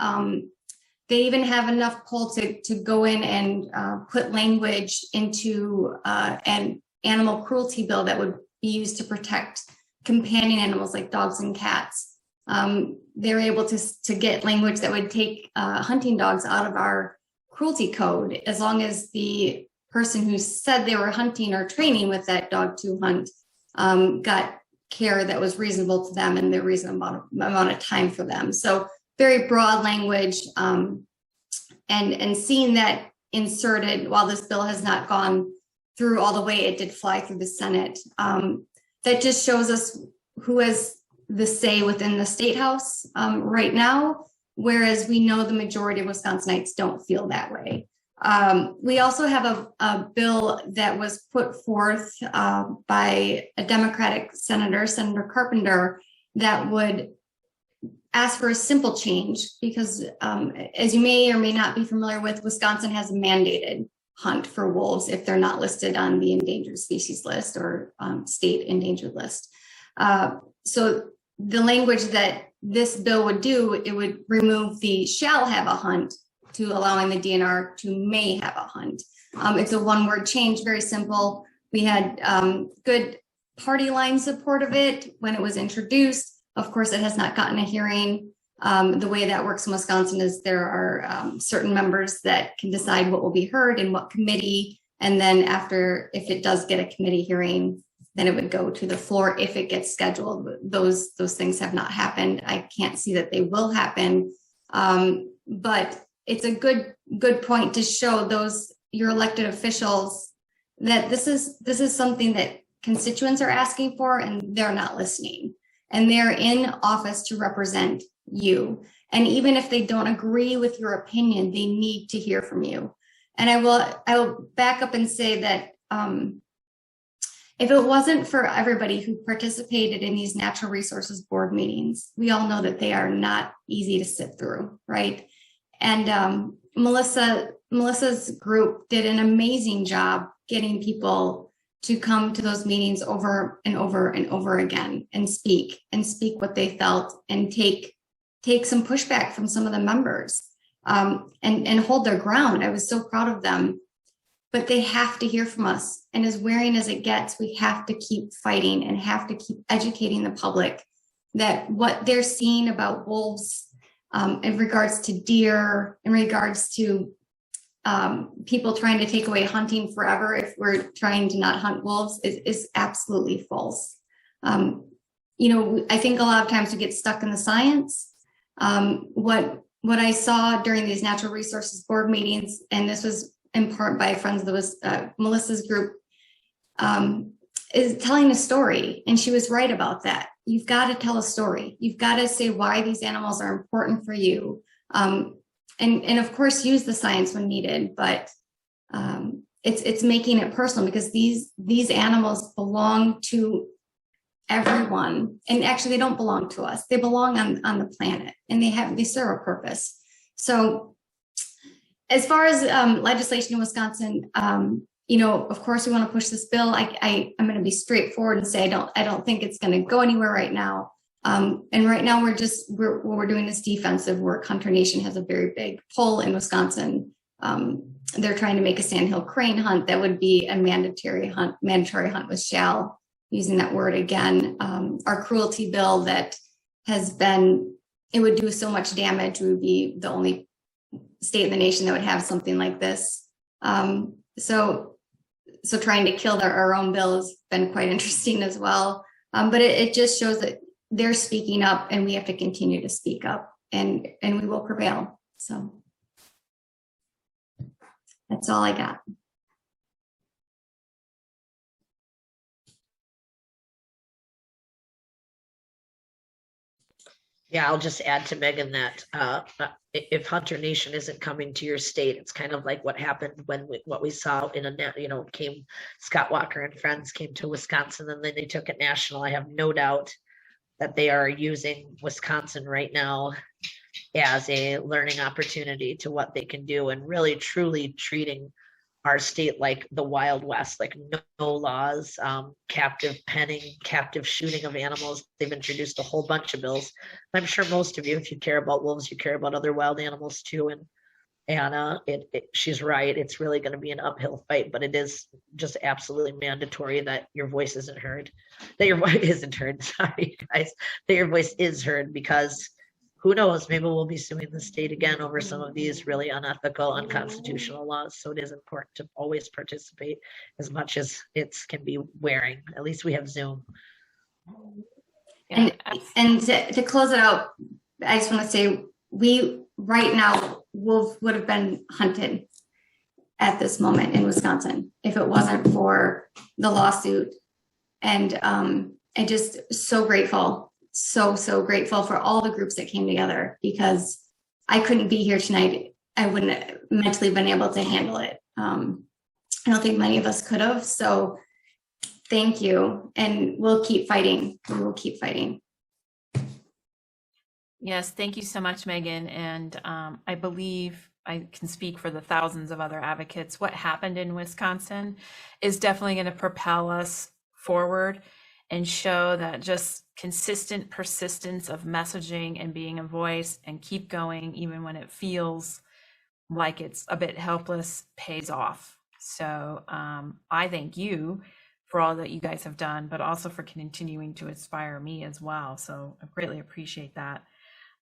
they even have enough pull to go in and put language into an animal cruelty bill that would be used to protect companion animals like dogs and cats. They're able to get language that would take hunting dogs out of our cruelty code, as long as the person who said they were hunting or training with that dog to hunt got care that was reasonable to them and the reasonable amount of time for them. So very broad language, and seeing that inserted, while this bill has not gone through all the way, it did fly through the Senate. That just shows us who has the say within the State House right now, whereas we know the majority of Wisconsinites don't feel that way. We also have a bill that was put forth by a Democratic senator, Senator Carpenter, that would ask for a simple change because, as you may or may not be familiar with, Wisconsin has a mandated hunt for wolves if they're not listed on the endangered species list or state endangered list. So the language that this bill would do, it would remove the shall have a hunt to allowing the DNR to may have a hunt. It's a one-word change, very simple. We had good party line support of it when it was introduced. Of course, it has not gotten a hearing. The way that works in Wisconsin is there are certain members that can decide what will be heard in what committee. And then after, if it does get a committee hearing, then it would go to the floor if it gets scheduled. Those things have not happened. I can't see that they will happen. But it's a good point to show your elected officials that this is something that constituents are asking for and they're not listening. And they're in office to represent you. And even if they don't agree with your opinion, they need to hear from you. And I will back up and say that if it wasn't for everybody who participated in these natural resources board meetings, we all know that they are not easy to sit through, right? And Melissa's group did an amazing job getting people to come to those meetings over and over and over again and speak what they felt and take some pushback from some of the members and hold their ground. I was so proud of them, but they have to hear from us. And as wearing as it gets, we have to keep fighting and have to keep educating the public that what they're seeing about wolves in regards to deer, in regards to people trying to take away hunting forever if we're trying to not hunt wolves is absolutely false. I think a lot of times we get stuck in the science. What I saw during these natural resources board meetings, and this was in part by friends of Melissa's group, is telling a story. And she was right about that. You've got to tell a story. You've got to say why these animals are important for you. And of course, use the science when needed, but it's making it personal because these animals belong to everyone. And actually, they don't belong to us. They belong on the planet, and they serve a purpose. So as far as legislation in Wisconsin, of course, we want to push this bill. I'm going to be straightforward and say I don't think it's going to go anywhere right now. And right now we're doing this defensive work. Hunter Nation has a very big pull in Wisconsin. They're trying to make a sandhill crane hunt that would be a mandatory hunt with shall using that word again, our cruelty bill that has been, it would do so much damage. We would be the only state in the nation that would have something like this. So trying to kill our own bill has been quite interesting as well. But it just shows that they're speaking up, and we have to continue to speak up, and we will prevail. So that's all I got. Yeah, I'll just add to Megan that if Hunter Nation isn't coming to your state, it's kind of like what happened when what we saw in came Scott Walker and friends came to Wisconsin, and then they took it national. I have no doubt that they are using Wisconsin right now as a learning opportunity to what they can do, and really truly treating our state like the Wild West, like no laws, captive penning, captive shooting of animals. They've introduced a whole bunch of bills. I'm sure most of you, if you care about wolves, you care about other wild animals too. And Anna, she's right. It's really going to be an uphill fight, but it is just absolutely mandatory that your voice isn't heard, that your voice isn't heard. Sorry, guys, that your voice is heard, because who knows, maybe we'll be suing the state again over some of these really unethical, unconstitutional laws. So it is important to always participate as much as it can be wearing. At least we have Zoom. And to close it out, I just want to say, right now, wolf would have been hunted at this moment in Wisconsin if it wasn't for the lawsuit. And I'm just so grateful. So grateful for all the groups that came together, because I couldn't be here tonight. I wouldn't have mentally been able to handle it. I don't think many of us could have. So thank you. And we'll keep fighting. We will keep fighting. Yes, thank you so much, Megan. And I believe I can speak for the thousands of other advocates. What happened in Wisconsin is definitely going to propel us forward and show that just consistent persistence of messaging and being a voice and keep going even when it feels like it's a bit helpless pays off. So I thank you for all that you guys have done, but also for continuing to inspire me as well. So I greatly appreciate that.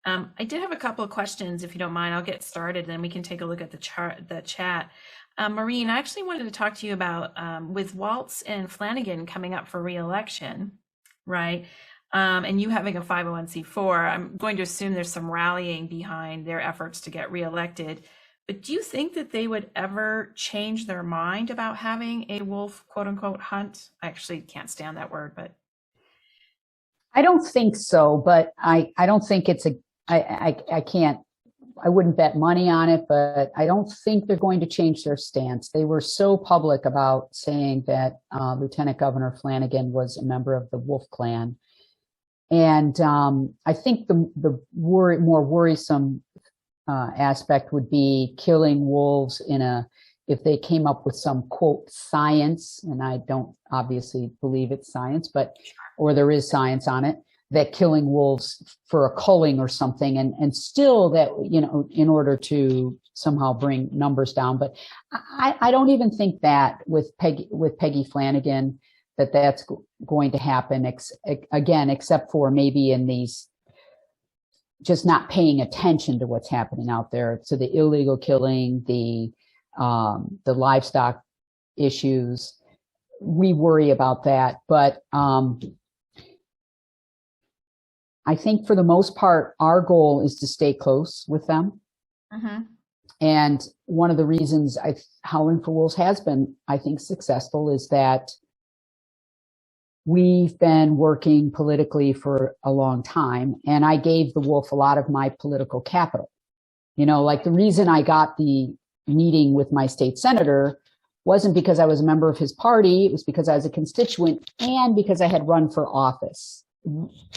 I did have a couple of questions, if you don't mind. I'll get started, then we can take a look at the chat. Maureen, I actually wanted to talk to you about with Waltz and Flanagan coming up for re-election, right? And you having a 501c4, I'm going to assume there's some rallying behind their efforts to get re-elected. But do you think that they would ever change their mind about having a wolf, quote unquote, hunt? I actually can't stand that word, but. I don't think so, but I don't think it's I wouldn't bet money on it, but I don't think they're going to change their stance. They were so public about saying that Lieutenant Governor Flanagan was a member of the Wolf Clan. And I think the more worrisome aspect would be killing wolves if they came up with some, quote, science, and I don't obviously believe it's science, or there is science on it, that killing wolves for a culling or something, and still that, in order to somehow bring numbers down. But I don't even think that with Peggy Flanagan, that's going to happen again, except for maybe in these just not paying attention to what's happening out there. So the illegal killing, the livestock issues, we worry about that. But I think for the most part, our goal is to stay close with them. Mm-hmm. And one of the reasons Howling for Wolves has been, I think, successful is that we've been working politically for a long time, and I gave the wolf a lot of my political capital. Like the reason I got the meeting with my state senator wasn't because I was a member of his party. It was because I was a constituent and because I had run for office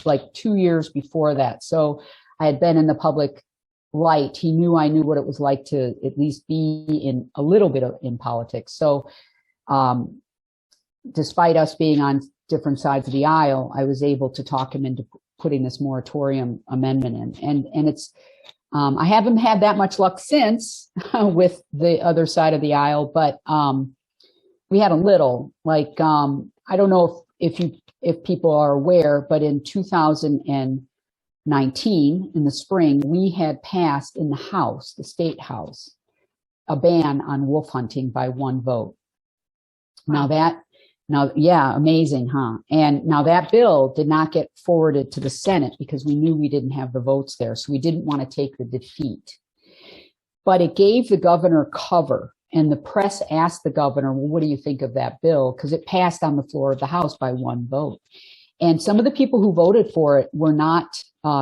like 2 years before that. So I had been in the public light. He knew I knew what it was like to at least be in a little bit in politics. So despite us being on different sides of the aisle, I was able to talk him into putting this moratorium amendment in. And it's, I haven't had that much luck since with the other side of the aisle, but we had a little, I don't know if people are aware, but in 2019, in the spring, we had passed in the House, the State House, a ban on wolf hunting by one vote. Yeah, amazing, huh? And now that bill did not get forwarded to the Senate because we knew we didn't have the votes there. So we didn't want to take the defeat. But it gave the governor cover. And the press asked the governor, well, what do you think of that bill? Because it passed on the floor of the House by one vote. And some of the people who voted for it were not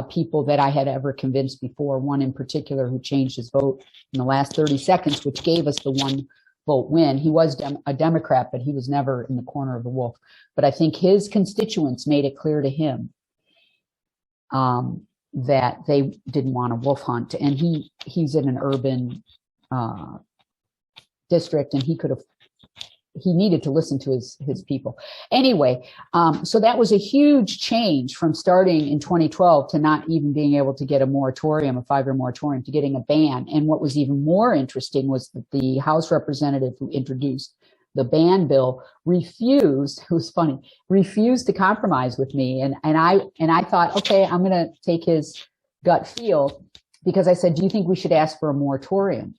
people that I had ever convinced before. One in particular who changed his vote in the last 30 seconds, which gave us the one vote win. He was a Democrat, but he was never in the corner of the wolf. But I think his constituents made it clear to him that they didn't want a wolf hunt. And he's in an urban district, and he needed to listen to his people. Anyway, so that was a huge change from starting in 2012 to not even being able to get a moratorium, a 5-year moratorium, to getting a ban. And what was even more interesting was that the House representative who introduced the ban bill refused to compromise with me. And I thought, okay, I'm going to take his gut feel, because I said, do you think we should ask for a moratorium?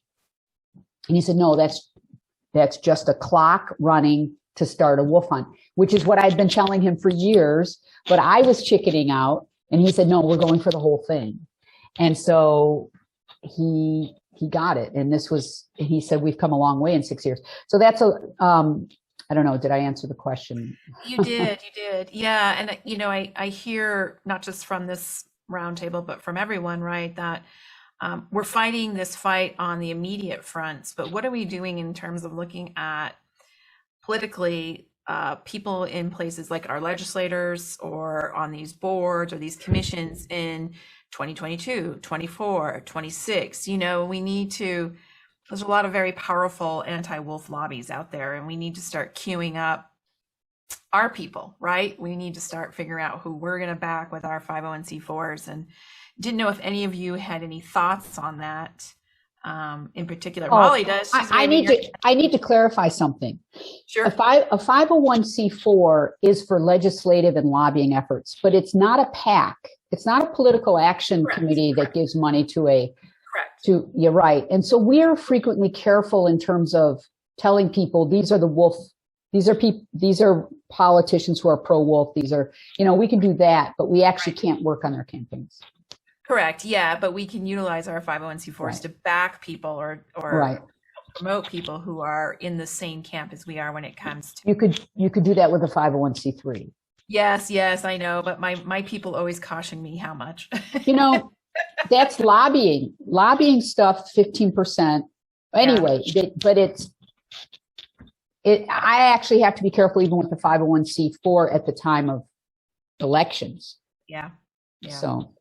And he said, no, that's just a clock running to start a wolf hunt, which is what I'd been telling him for years. But I was chickening out, and he said, no, we're going for the whole thing. And so he got it. And he said, we've come a long way in 6 years. So that's I don't know, did I answer the question? You did. Yeah. And, I hear not just from this roundtable, but from everyone, right, that we're fighting this fight on the immediate fronts, but what are we doing in terms of looking at politically people in places like our legislators or on these boards or these commissions in 2022, 24, 26? We need to, there's a lot of very powerful anti-wolf lobbies out there, and we need to start queuing up our people, right? We need to start figuring out who we're going to back with our 501c4s. And didn't know if any of you had any thoughts on that in particular. Molly does. I need to clarify something. Sure. A 501c4 is for legislative and lobbying efforts, but it's not a PAC. It's not a political action committee that gives money to you're right. And so we're frequently careful in terms of telling people these are the wolf. These are politicians who are pro-wolf. These are, we can do that, but we actually can't work on their campaigns. Correct. Yeah, but we can utilize our 501c4s to back people or promote people who are in the same camp as we are when it comes to. You could do that with a 501c3. Yes, I know, but my people always caution me how much. That's lobbying stuff, 15%. Anyway, but I actually have to be careful even with the 501c4 at the time of elections. Yeah. So.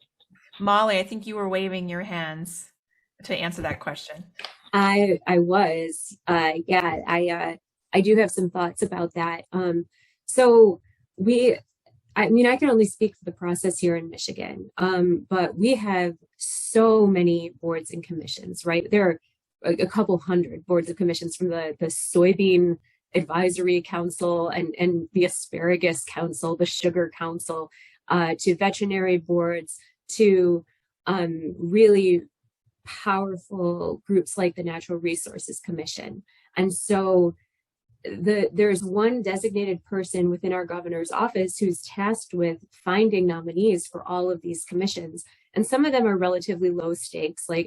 Molly, I think you were waving your hands to answer that question. I was, I do have some thoughts about that. So I can only speak for the process here in Michigan, but we have so many boards and commissions, right? There are a couple hundred boards and commissions, from the Soybean Advisory Council and the Asparagus Council, the Sugar Council, to veterinary boards, to really powerful groups like the Natural Resources Commission. And so there's one designated person within our governor's office who's tasked with finding nominees for all of these commissions. And some of them are relatively low stakes. I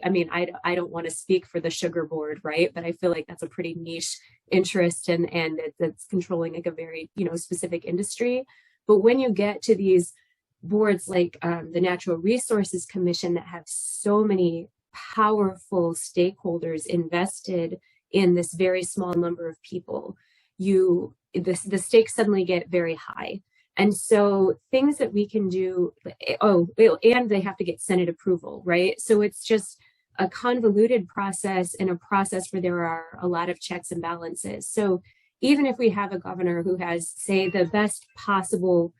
don't want to speak for the sugar board, right? But I feel like that's a pretty niche interest, and that's controlling like a very, specific industry. But when you get to these boards like the Natural Resources Commission that have so many powerful stakeholders invested in this very small number of people, the stakes suddenly get very high. And so things that we can do, and they have to get Senate approval, right? So it's just a convoluted process, and a process where there are a lot of checks and balances. So even if we have a governor who has, say, the best possible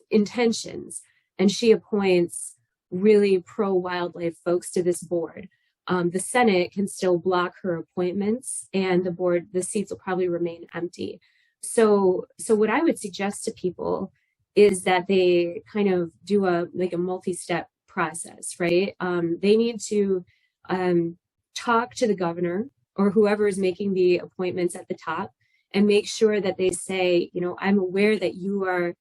intentions, and she appoints really pro-wildlife folks to this board, the Senate can still block her appointments, and the seats will probably remain empty. So what I would suggest to people is that they kind of do a multi-step process, right? They need to talk to the governor or whoever is making the appointments at the top and make sure that they say, I'm aware that you are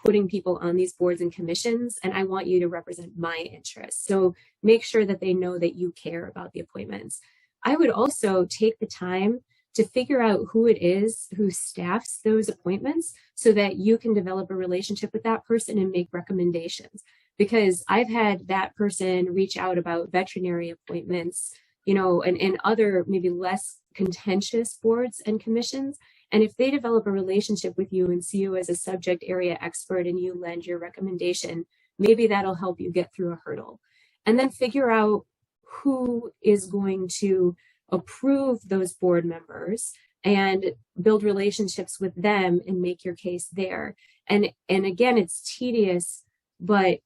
putting people on these boards and commissions, and I want you to represent my interests. So make sure that they know that you care about the appointments. I would also take the time to figure out who it is who staffs those appointments so that you can develop a relationship with that person and make recommendations. Because I've had that person reach out about veterinary appointments, and other maybe less contentious boards and commissions. And if they develop a relationship with you and see you as a subject area expert and you lend your recommendation, maybe that'll help you get through a hurdle. And then figure out who is going to approve those board members and build relationships with them and make your case there. And again, it's tedious, but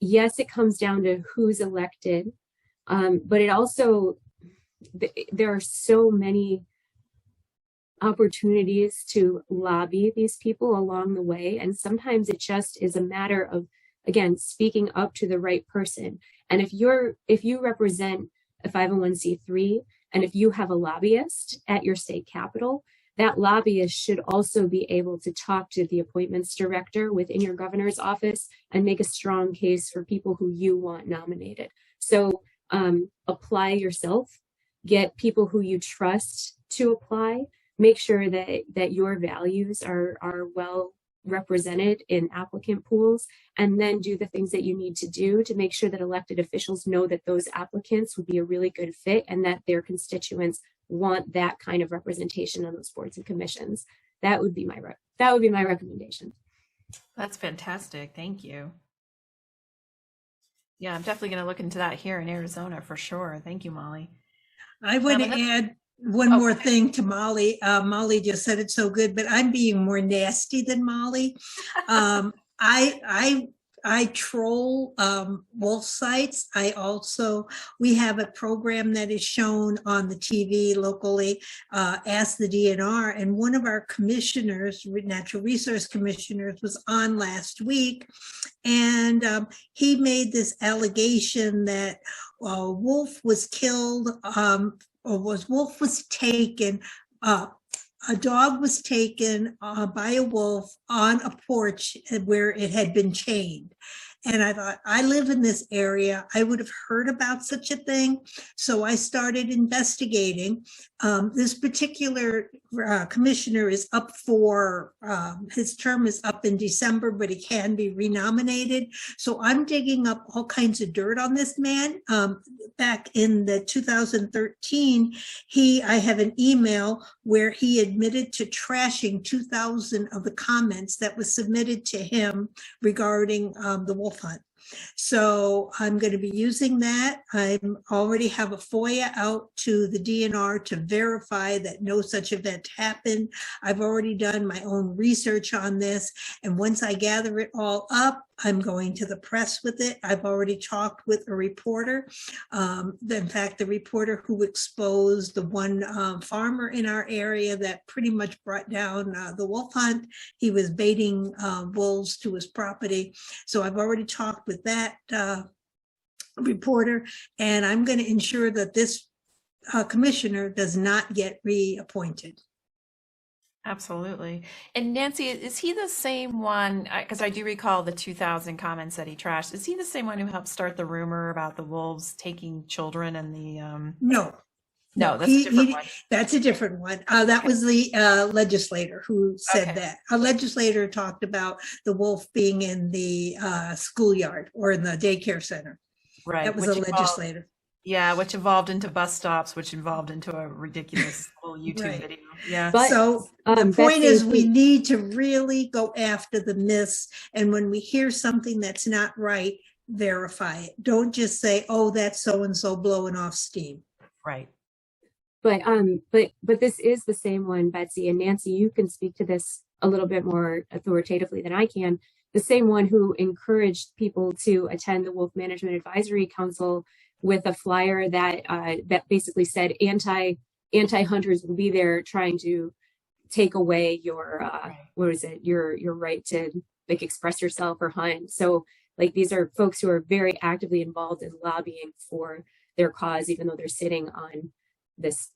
yes, it comes down to who's elected. But it also, there are so many opportunities to lobby these people along the way. And sometimes it just is a matter of, again, speaking up to the right person. And if you represent a 501c3, and if you have a lobbyist at your state capitol, that lobbyist should also be able to talk to the appointments director within your governor's office and make a strong case for people who you want nominated. So apply yourself, get people who you trust to apply, make sure that your values are well represented in applicant pools, and then do the things that you need to do to make sure that elected officials know that those applicants would be a really good fit and that their constituents want that kind of representation on those boards and commissions. That would be my recommendation. That's fantastic. Thank you. Yeah, I'm definitely going to look into that here in Arizona for sure. Thank you, Molly. I want to add one more thing to Molly. Molly just said it so good, but I'm being more nasty than Molly. I troll wolf sites. We have a program that is shown on the TV locally, Ask the DNR, and one of our commissioners, natural resource commissioners, was on last week, and he made this allegation that wolf was killed, wolf was taken, a dog was taken by a wolf on a porch where it had been chained. And I thought, I live in this area, I would have heard about such a thing. So I started investigating. This particular commissioner is up for, his term is up in December, but he can be renominated. So I'm digging up all kinds of dirt on this man. Back in the 2013, I have an email where he admitted to trashing 2,000 of the comments that was submitted to him regarding the wolf hunt. So I'm going to be using that. I already have a FOIA out to the DNR to verify that no such event happened. I've already done my own research on this. And once I gather it all up, I'm going to the press with it. I've already talked with a reporter. In fact, the reporter who exposed the one farmer in our area that pretty much brought down the wolf hunt. He was baiting wolves to his property. So I've already talked with that reporter, and I'm going to ensure that this commissioner does not get reappointed. Absolutely. And Nancy, is he the same one? Because I do recall the 2,000 comments that he trashed. Is he the same one who helped start the rumor about the wolves taking children and the? No, that's a different one. That's a different one. That was the legislator who said that. A legislator talked about the wolf being in the schoolyard or in the daycare center. Right. That was a legislator. Yeah, which evolved into bus stops, which evolved into a ridiculous little YouTube video. Yeah. But, so the point is, we need to really go after the myths. And when we hear something that's not right, verify it. Don't just say, oh, that's so-and-so blowing off steam. Right. But this is the same one, Betsy, and Nancy, you can speak to this a little bit more authoritatively than I can. The same one who encouraged people to attend the Wolf Management Advisory Council with a flyer that basically said anti-hunters will be there trying to take away your Right. what is it, your right to like express yourself or hunt. So like these are folks who are very actively involved in lobbying for their cause, even though they're sitting on this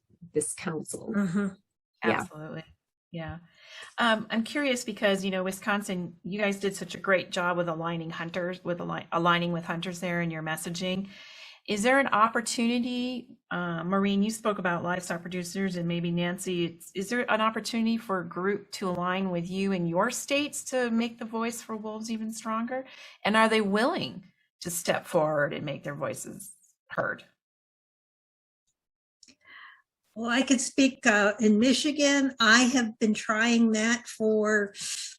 council. Mhm. Yeah. Absolutely. Yeah. I'm curious because, Wisconsin, you guys did such a great job with aligning with hunters there in your messaging. Is there an opportunity, Maureen, you spoke about livestock producers and maybe Nancy, is there an opportunity for a group to align with you in your states to make the voice for wolves even stronger? And are they willing to step forward and make their voices heard? Well, I could speak in Michigan. I have been trying that for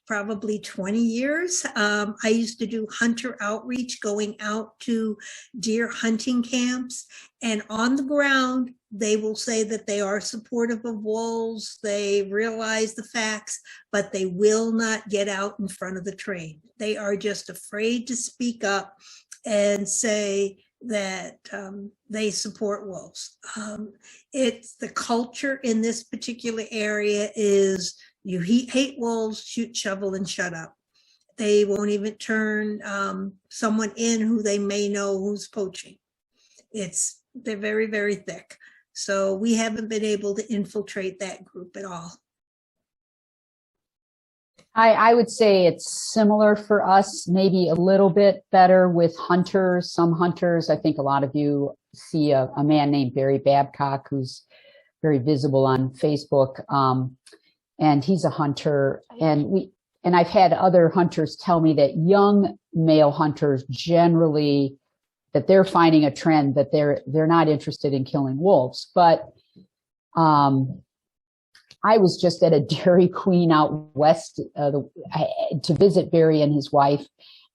probably 20 years. I used to do hunter outreach, going out to deer hunting camps, and on the ground, they will say that they are supportive of wolves. They realize the facts, but they will not get out in front of the train. They are just afraid to speak up and say that they support wolves. It's the culture in this particular area is you hate wolves, shoot, shovel, and shut up. They won't even turn someone in who they may know who's poaching. They're very, very thick. So we haven't been able to infiltrate that group at all. I would say it's similar for us, maybe a little bit better with hunters. Some hunters, I think a lot of you see a man named Barry Babcock, who's very visible on Facebook. And he's a hunter. And I've had other hunters tell me that young male hunters generally, that they're finding a trend that they're not interested in killing wolves. But I was just at a Dairy Queen out west to visit Barry and his wife.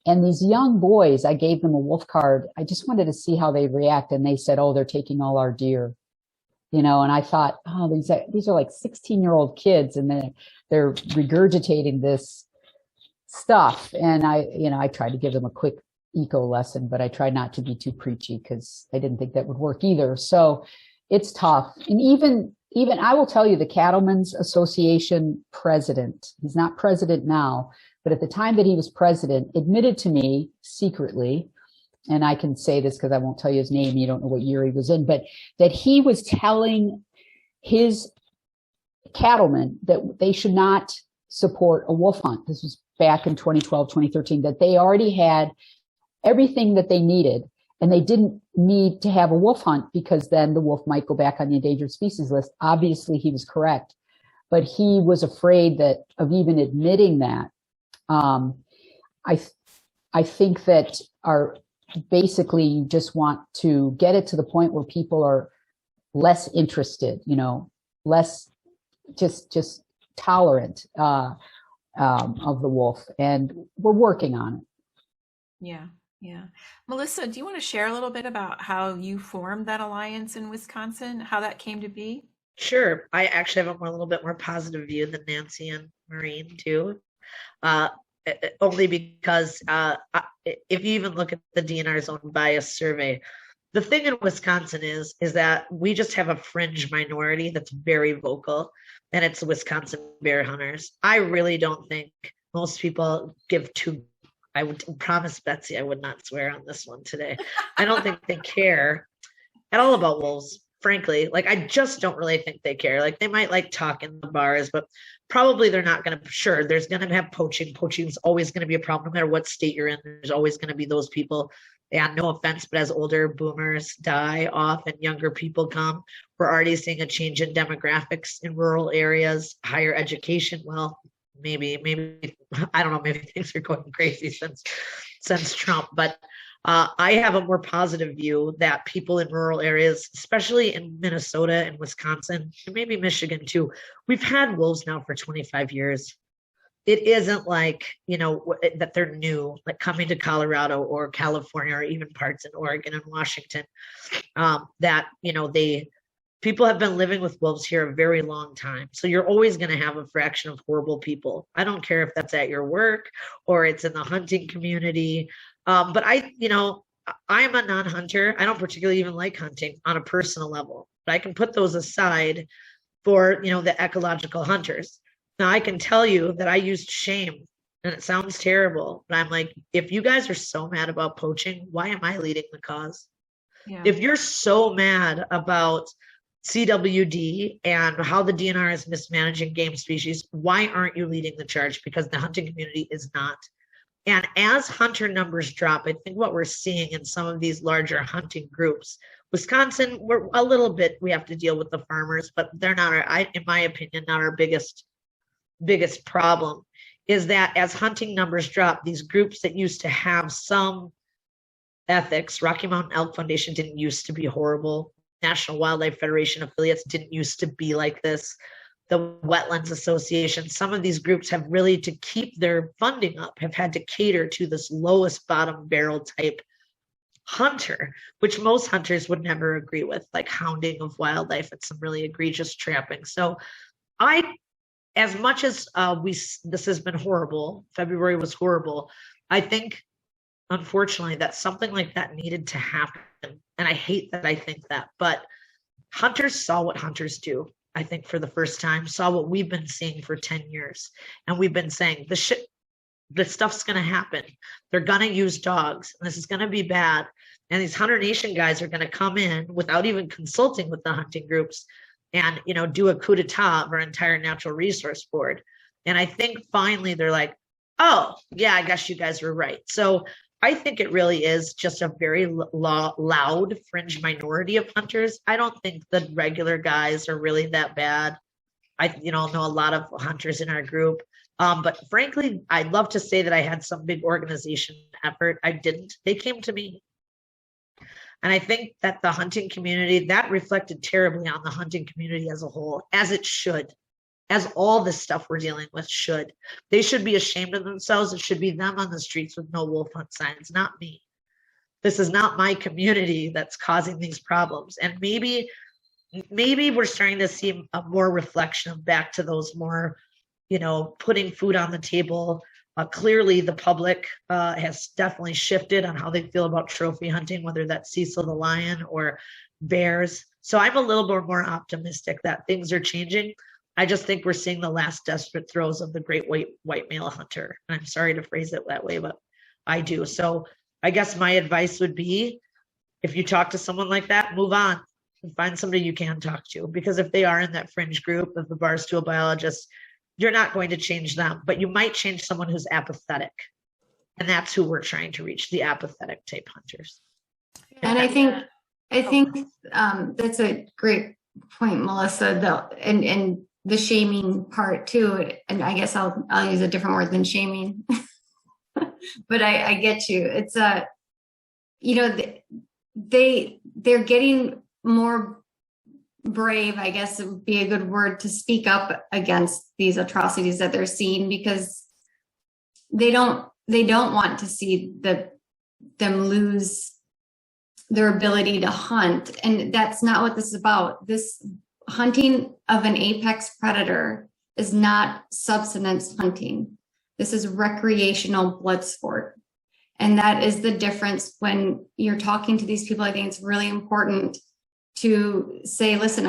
And these young boys, I gave them a wolf card. I just wanted to see how they react. And they said, "Oh, they're taking all our deer." And I thought, oh, these are like 16-year-old kids, and they're regurgitating this stuff. And I tried to give them a quick eco lesson, but I tried not to be too preachy because I didn't think that would work either. So it's tough. And even I will tell you, the Cattlemen's Association president, he's not president now, but at the time that he was president, admitted to me secretly, and I can say this because I won't tell you his name, you don't know what year he was in, but that he was telling his cattlemen that they should not support a wolf hunt. This was back in 2012, 2013, that they already had everything that they needed, and they didn't need to have a wolf hunt because then the wolf might go back on the endangered species list. Obviously, he was correct, but he was afraid of even admitting that. I think that basically you just want to get it to the point where people are less interested, less just tolerant of the wolf, and we're working on it. Yeah. Yeah. Melissa, do you want to share a little bit about how you formed that alliance in Wisconsin, how that came to be? Sure. I actually have a little bit more positive view than Nancy and Maureen too. Only because if you even look at the DNR's own bias survey, the thing in Wisconsin is that we just have a fringe minority that's very vocal, and it's the Wisconsin bear hunters. I really don't think most people give two. I would promise Betsy I would not swear on this one today. I don't think they care at all about wolves, frankly. Like, I just don't really think they care. Like, they might like talk in the bars, but probably they're not going to. Sure, there's going to have poaching. Poaching is always going to be a problem, no matter what state you're in. There's always going to be those people. Yeah, no offense, but as older boomers die off and younger people come, we're already seeing a change in demographics in rural areas, higher education. Well, maybe I don't know, maybe things are going crazy since Trump, but I have a more positive view that people in rural areas, especially in Minnesota and Wisconsin, and maybe Michigan too, we've had wolves now for 25 years. It isn't like, that they're new, like coming to Colorado or California or even parts in Oregon and Washington, people have been living with wolves here a very long time. So you're always going to have a fraction of horrible people. I don't care if that's at your work or it's in the hunting community. But I'm a non-hunter. I don't particularly even like hunting on a personal level, but I can put those aside for, the ecological hunters. Now I can tell you that I used shame, and it sounds terrible, but I'm like, if you guys are so mad about poaching, why am I leading the cause? Yeah. If you're so mad about CWD and how the DNR is mismanaging game species, why aren't you leading the charge? Because the hunting community is not. And as hunter numbers drop, I think what we're seeing in some of these larger hunting groups, Wisconsin, we're a little bit, we have to deal with the farmers, but they're not our, in my opinion, not our biggest problem, is that as hunting numbers drop, these groups that used to have some ethics, Rocky Mountain Elk Foundation didn't used to be horrible. National Wildlife Federation affiliates didn't used to be like this. The Wetlands Association, some of these groups have really, to keep their funding up, have had to cater to this lowest bottom barrel type hunter, which most hunters would never agree with, like hounding of wildlife and some really egregious trapping. So as much as this has been horrible, February was horrible, I think, unfortunately, that something like that needed to happen. And I hate that I think that, but hunters saw what hunters do, I think, for the first time, saw what we've been seeing for 10 years. And we've been saying, this stuff's going to happen. They're going to use dogs. And this is going to be bad. And these Hunter Nation guys are going to come in without even consulting with the hunting groups and, do a coup d'etat of our entire natural resource board. And I think finally they're like, oh, yeah, I guess you guys were right. So I think it really is just a very loud fringe minority of hunters. I don't think the regular guys are really that bad. I know a lot of hunters in our group. But frankly, I'd love to say that I had some big organization effort. I didn't. They came to me. And I think that the hunting community, that reflected terribly on the hunting community as a whole, as it should, as all this stuff we're dealing with should. They should be ashamed of themselves. It should be them on the streets with no wolf hunt signs, not me. This is not my community that's causing these problems. And maybe we're starting to see a more reflection of back to those more, putting food on the table. Clearly, the public has definitely shifted on how they feel about trophy hunting, whether that's Cecil the lion or bears. So I'm a little bit more optimistic that things are changing. I just think we're seeing the last desperate throes of the great white male hunter. And I'm sorry to phrase it that way, but I do. So I guess my advice would be, if you talk to someone like that, move on and find somebody you can talk to. Because if they are in that fringe group of the barstool biologists, you're not going to change them, but you might change someone who's apathetic. And that's who we're trying to reach, the apathetic type hunters. And I think that's a great point, Melissa, though, and the shaming part too. And I guess I'll use a different word than shaming, but I get you. It's they're getting more brave, I guess it would be a good word, to speak up against these atrocities that they're seeing, because they don't want to see them lose their ability to hunt. And that's not what this is about. This hunting of an apex predator is not subsistence hunting. This is recreational blood sport. And that is the difference when you're talking to these people. I think it's really important to say, listen,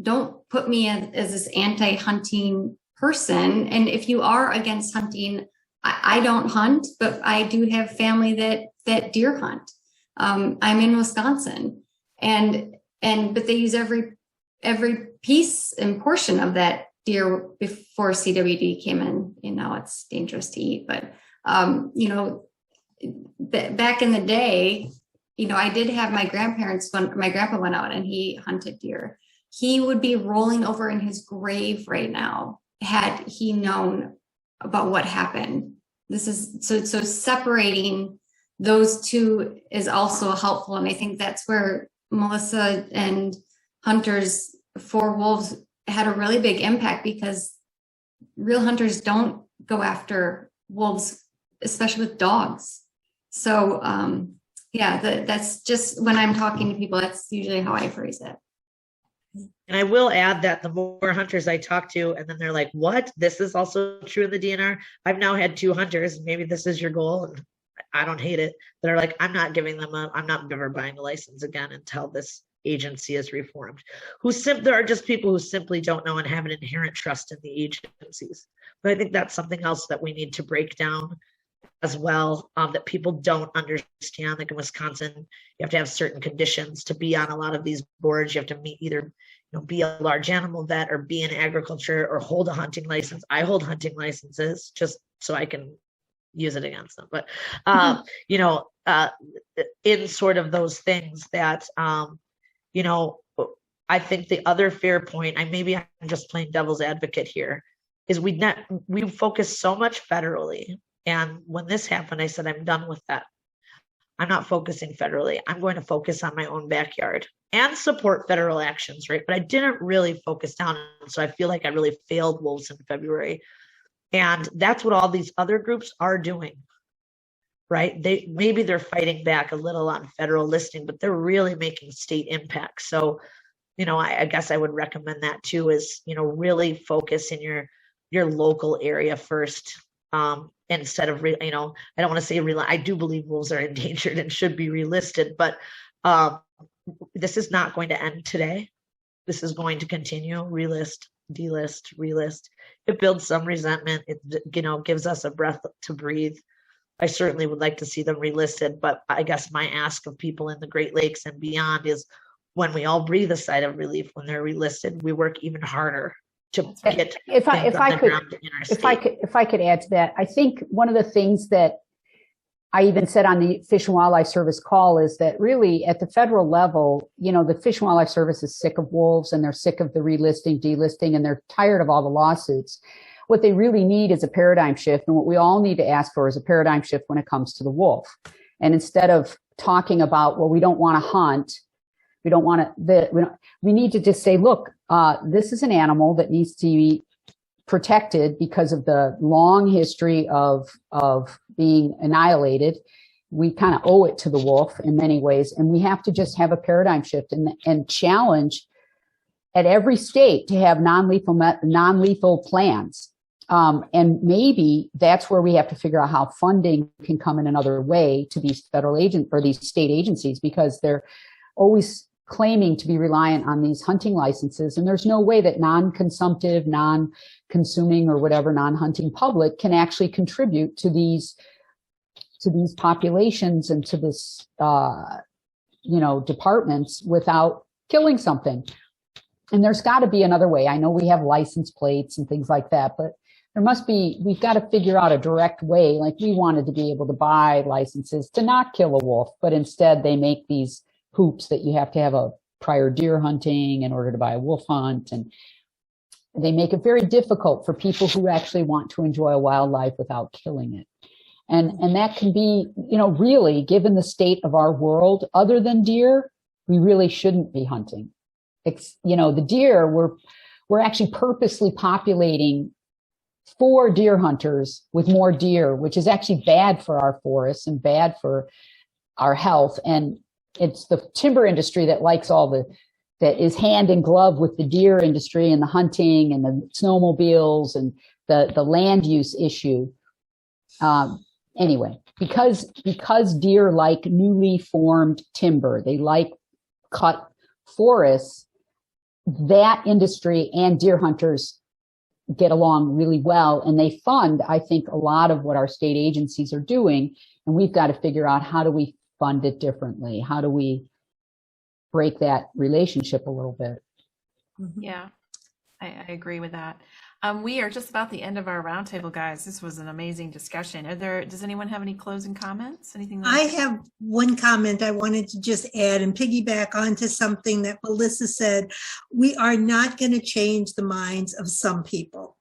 don't put me as this anti-hunting person. And if you are against hunting, I don't hunt, but I do have family that deer hunt. I'm in Wisconsin, but they use every piece and portion of that deer before CWD came in. It's dangerous to eat, but back in the day, I did have my grandparents, when my grandpa went out and he hunted deer, he would be rolling over in his grave right now had he known about what happened. This is so separating those two is also helpful. And I think that's where Melissa and Hunters for Wolves had a really big impact, because real hunters don't go after wolves, especially with dogs. So, that's just, when I'm talking to people, that's usually how I phrase it. And I will add that the more hunters I talk to, and then they're like, what? This is also true in the DNR. I've now had 2 hunters, maybe this is your goal, and I don't hate it. They're like, I'm not ever buying a license again until this agency is reformed. There are just people who simply don't know and have an inherent trust in the agencies. But I think that's something else that we need to break down as well, that people don't understand. Like in Wisconsin, you have to have certain conditions to be on a lot of these boards. You have to meet either, be a large animal vet or be in agriculture or hold a hunting license. I hold hunting licenses just so I can use it against them. But, in sort of those things that, I think the other fair point, maybe I'm just playing devil's advocate here, is we focus so much federally. And when this happened, I said, I'm done with that. I'm not focusing federally. I'm going to focus on my own backyard and support federal actions, right? But I didn't really focus down. So I feel like I really failed wolves in February. And that's what all these other groups are doing, right? Maybe they're fighting back a little on federal listing, but they're really making state impact. So, I guess I would recommend that too, is, really focus in your local area first. Instead of, I don't want to say, I do believe wolves are endangered and should be relisted, but this is not going to end today. This is going to continue, relist, delist, relist. It builds some resentment. It, gives us a breath to breathe. I certainly would like to see them relisted, but I guess my ask of people in the Great Lakes and beyond is when we all breathe a sigh of relief when they're relisted, we work even harder to get if I could add to that, I think one of the things that I even said on the Fish and Wildlife Service call is that really at the federal level, the Fish and Wildlife Service is sick of wolves and they're sick of the relisting, delisting, and they're tired of all the lawsuits. What they really need is a paradigm shift. And what we all need to ask for is a paradigm shift when it comes to the wolf. And instead of talking about, well, we don't want to hunt, we need to just say, look, this is an animal that needs to be protected because of the long history of being annihilated. We kind of owe it to the wolf in many ways. And we have to just have a paradigm shift and challenge at every state to have non-lethal plans. And maybe that's where we have to figure out how funding can come in another way to these federal agents or these state agencies, because they're always claiming to be reliant on these hunting licenses. And there's no way that non-consumptive, non-consuming or whatever non-hunting public can actually contribute to these populations and to this, departments without killing something. And there's got to be another way. I know we have license plates and things like that, but we've got to figure out a direct way. Like we wanted to be able to buy licenses to not kill a wolf, but instead they make these hoops that you have to have a prior deer hunting in order to buy a wolf hunt. And they make it very difficult for people who actually want to enjoy a wildlife without killing it. And that can be, really given the state of our world, other than deer, we really shouldn't be hunting. The deer, we're actually purposely populating for deer hunters with more deer, which is actually bad for our forests and bad for our health. And it's the timber industry that likes that is hand in glove with the deer industry and the hunting and the snowmobiles and the land use issue. Anyway, because deer like newly formed timber, they like cut forests, that industry and deer hunters get along really well, and they fund, I think, a lot of what our state agencies are doing, and we've got to figure out how do we fund it differently? How do we break that relationship a little bit? Yeah, I agree with that. We are just about the end of our roundtable, guys. This was an amazing discussion. Does anyone have any closing comments? Anything? I have one comment I wanted to just add and piggyback onto something that Melissa said. We are not going to change the minds of some people.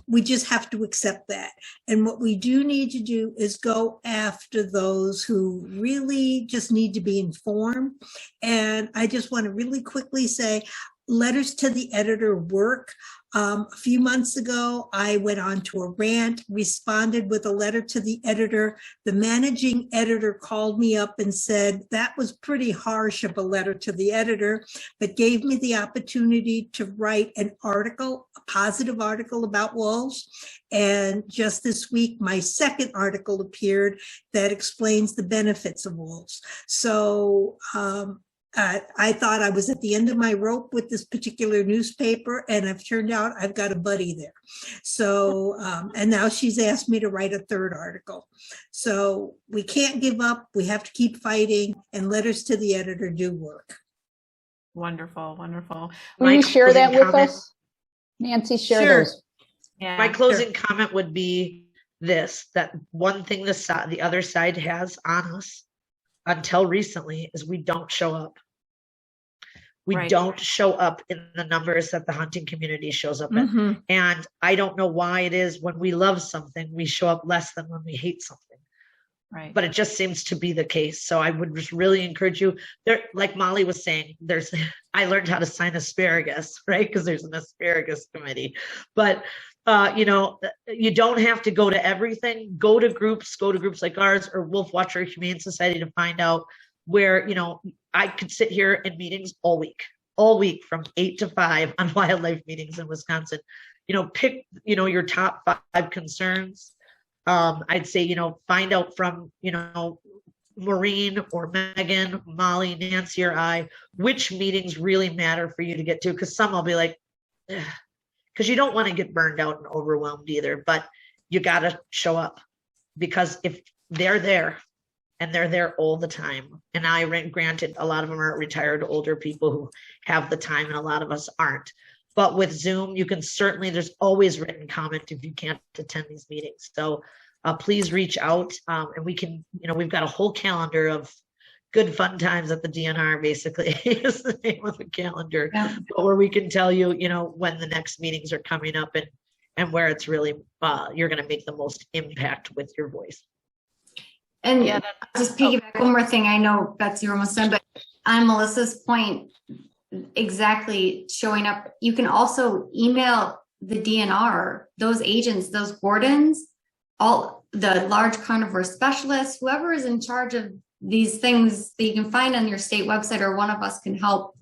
We just have to accept that. And what we do need to do is go after those who really just need to be informed. And I just want to really quickly say, letters to the editor work. A few months ago, I went on to a rant, responded with a letter to the editor. The managing editor called me up and said that was pretty harsh of a letter to the editor, but gave me the opportunity to write an article, a positive article about wolves. And just this week, my second article appeared that explains the benefits of wolves. So I thought I was at the end of my rope with this particular newspaper, and I've turned out I've got a buddy there. So, and now she's asked me to write a third article. So we can't give up. We have to keep fighting, and letters to the editor do work. Wonderful, wonderful. Will you share that with comment. us? Nancy, share Sure. those. Yeah, My closing comment would be this, that one thing the other side has on us until recently is we don't show up. We Right. don't show up in the numbers that the hunting community shows up in. Mhm. And I don't know why it is when we love something, we show up less than when we hate something. Right. But it just seems to be the case. So I would just really encourage you there, like Molly was saying, I learned how to sign asparagus, right? Because there's an asparagus committee. But you know, you don't have to go to everything. Go to groups like ours or Wolfwatcher Humane Society to find out where, you know, I could sit here in meetings all week from 8 to 5 on wildlife meetings in Wisconsin. You know, pick, you know, your top 5 concerns. I'd say, you know, find out from, you know, Maureen or Megan, Molly, Nancy, or I, which meetings really matter for you to get to. Because some will be like, because you don't want to get burned out and overwhelmed either, but you got to show up, because if they're there and they're there all the time, and granted, a lot of them are retired older people who have the time and a lot of us aren't. But with Zoom, you can certainly, there's always written comment if you can't attend these meetings. So please reach out and we can, you know, we've got a whole calendar of good fun times at the DNR, basically is the name of the calendar, Yeah. where we can tell you, you know, when the next meetings are coming up and where it's really, you're going to make the most impact with your voice. And Yeah, just piggyback one more thing. I know Betsy, you're almost done, but on Melissa's point, exactly showing up. You can also email the DNR, those agents, those wardens, all the large carnivore specialists, whoever is in charge of these things that you can find on your state website, or one of us can help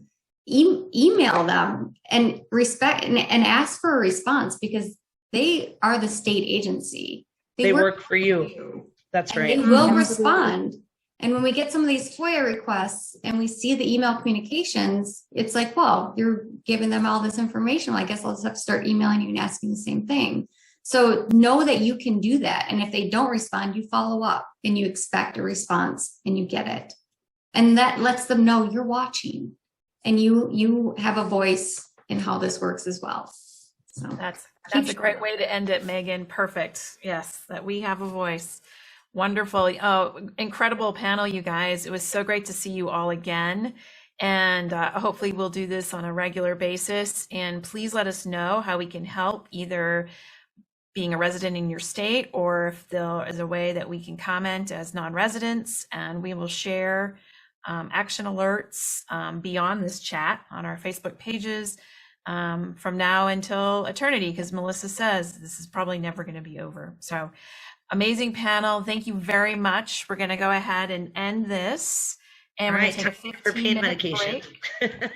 email them and respect and ask for a response, because they are the state agency. They work for you. That's and right. they will Absolutely. respond. And when we get some of these FOIA requests and we see the email communications, it's like, well, you're giving them all this information. Well, I guess I'll just have to start emailing you and asking the same thing. So know that you can do that. And if they don't respond, you follow up and you expect a response and you get it. And that lets them know you're watching and you have a voice in how this works as well. So That's a great way to end it, Megan. Perfect. Yes, that we have a voice. Wonderful. Oh, incredible panel, you guys. It was so great to see you all again. And hopefully we'll do this on a regular basis. And please let us know how we can help, either being a resident in your state, or if there is a way that we can comment as non-residents, and we will share action alerts beyond this chat on our Facebook pages from now until eternity, because Melissa says this is probably never going to be over. So amazing panel. Thank you very much. We're going to go ahead and end this. And we're going to take a 15-minute break.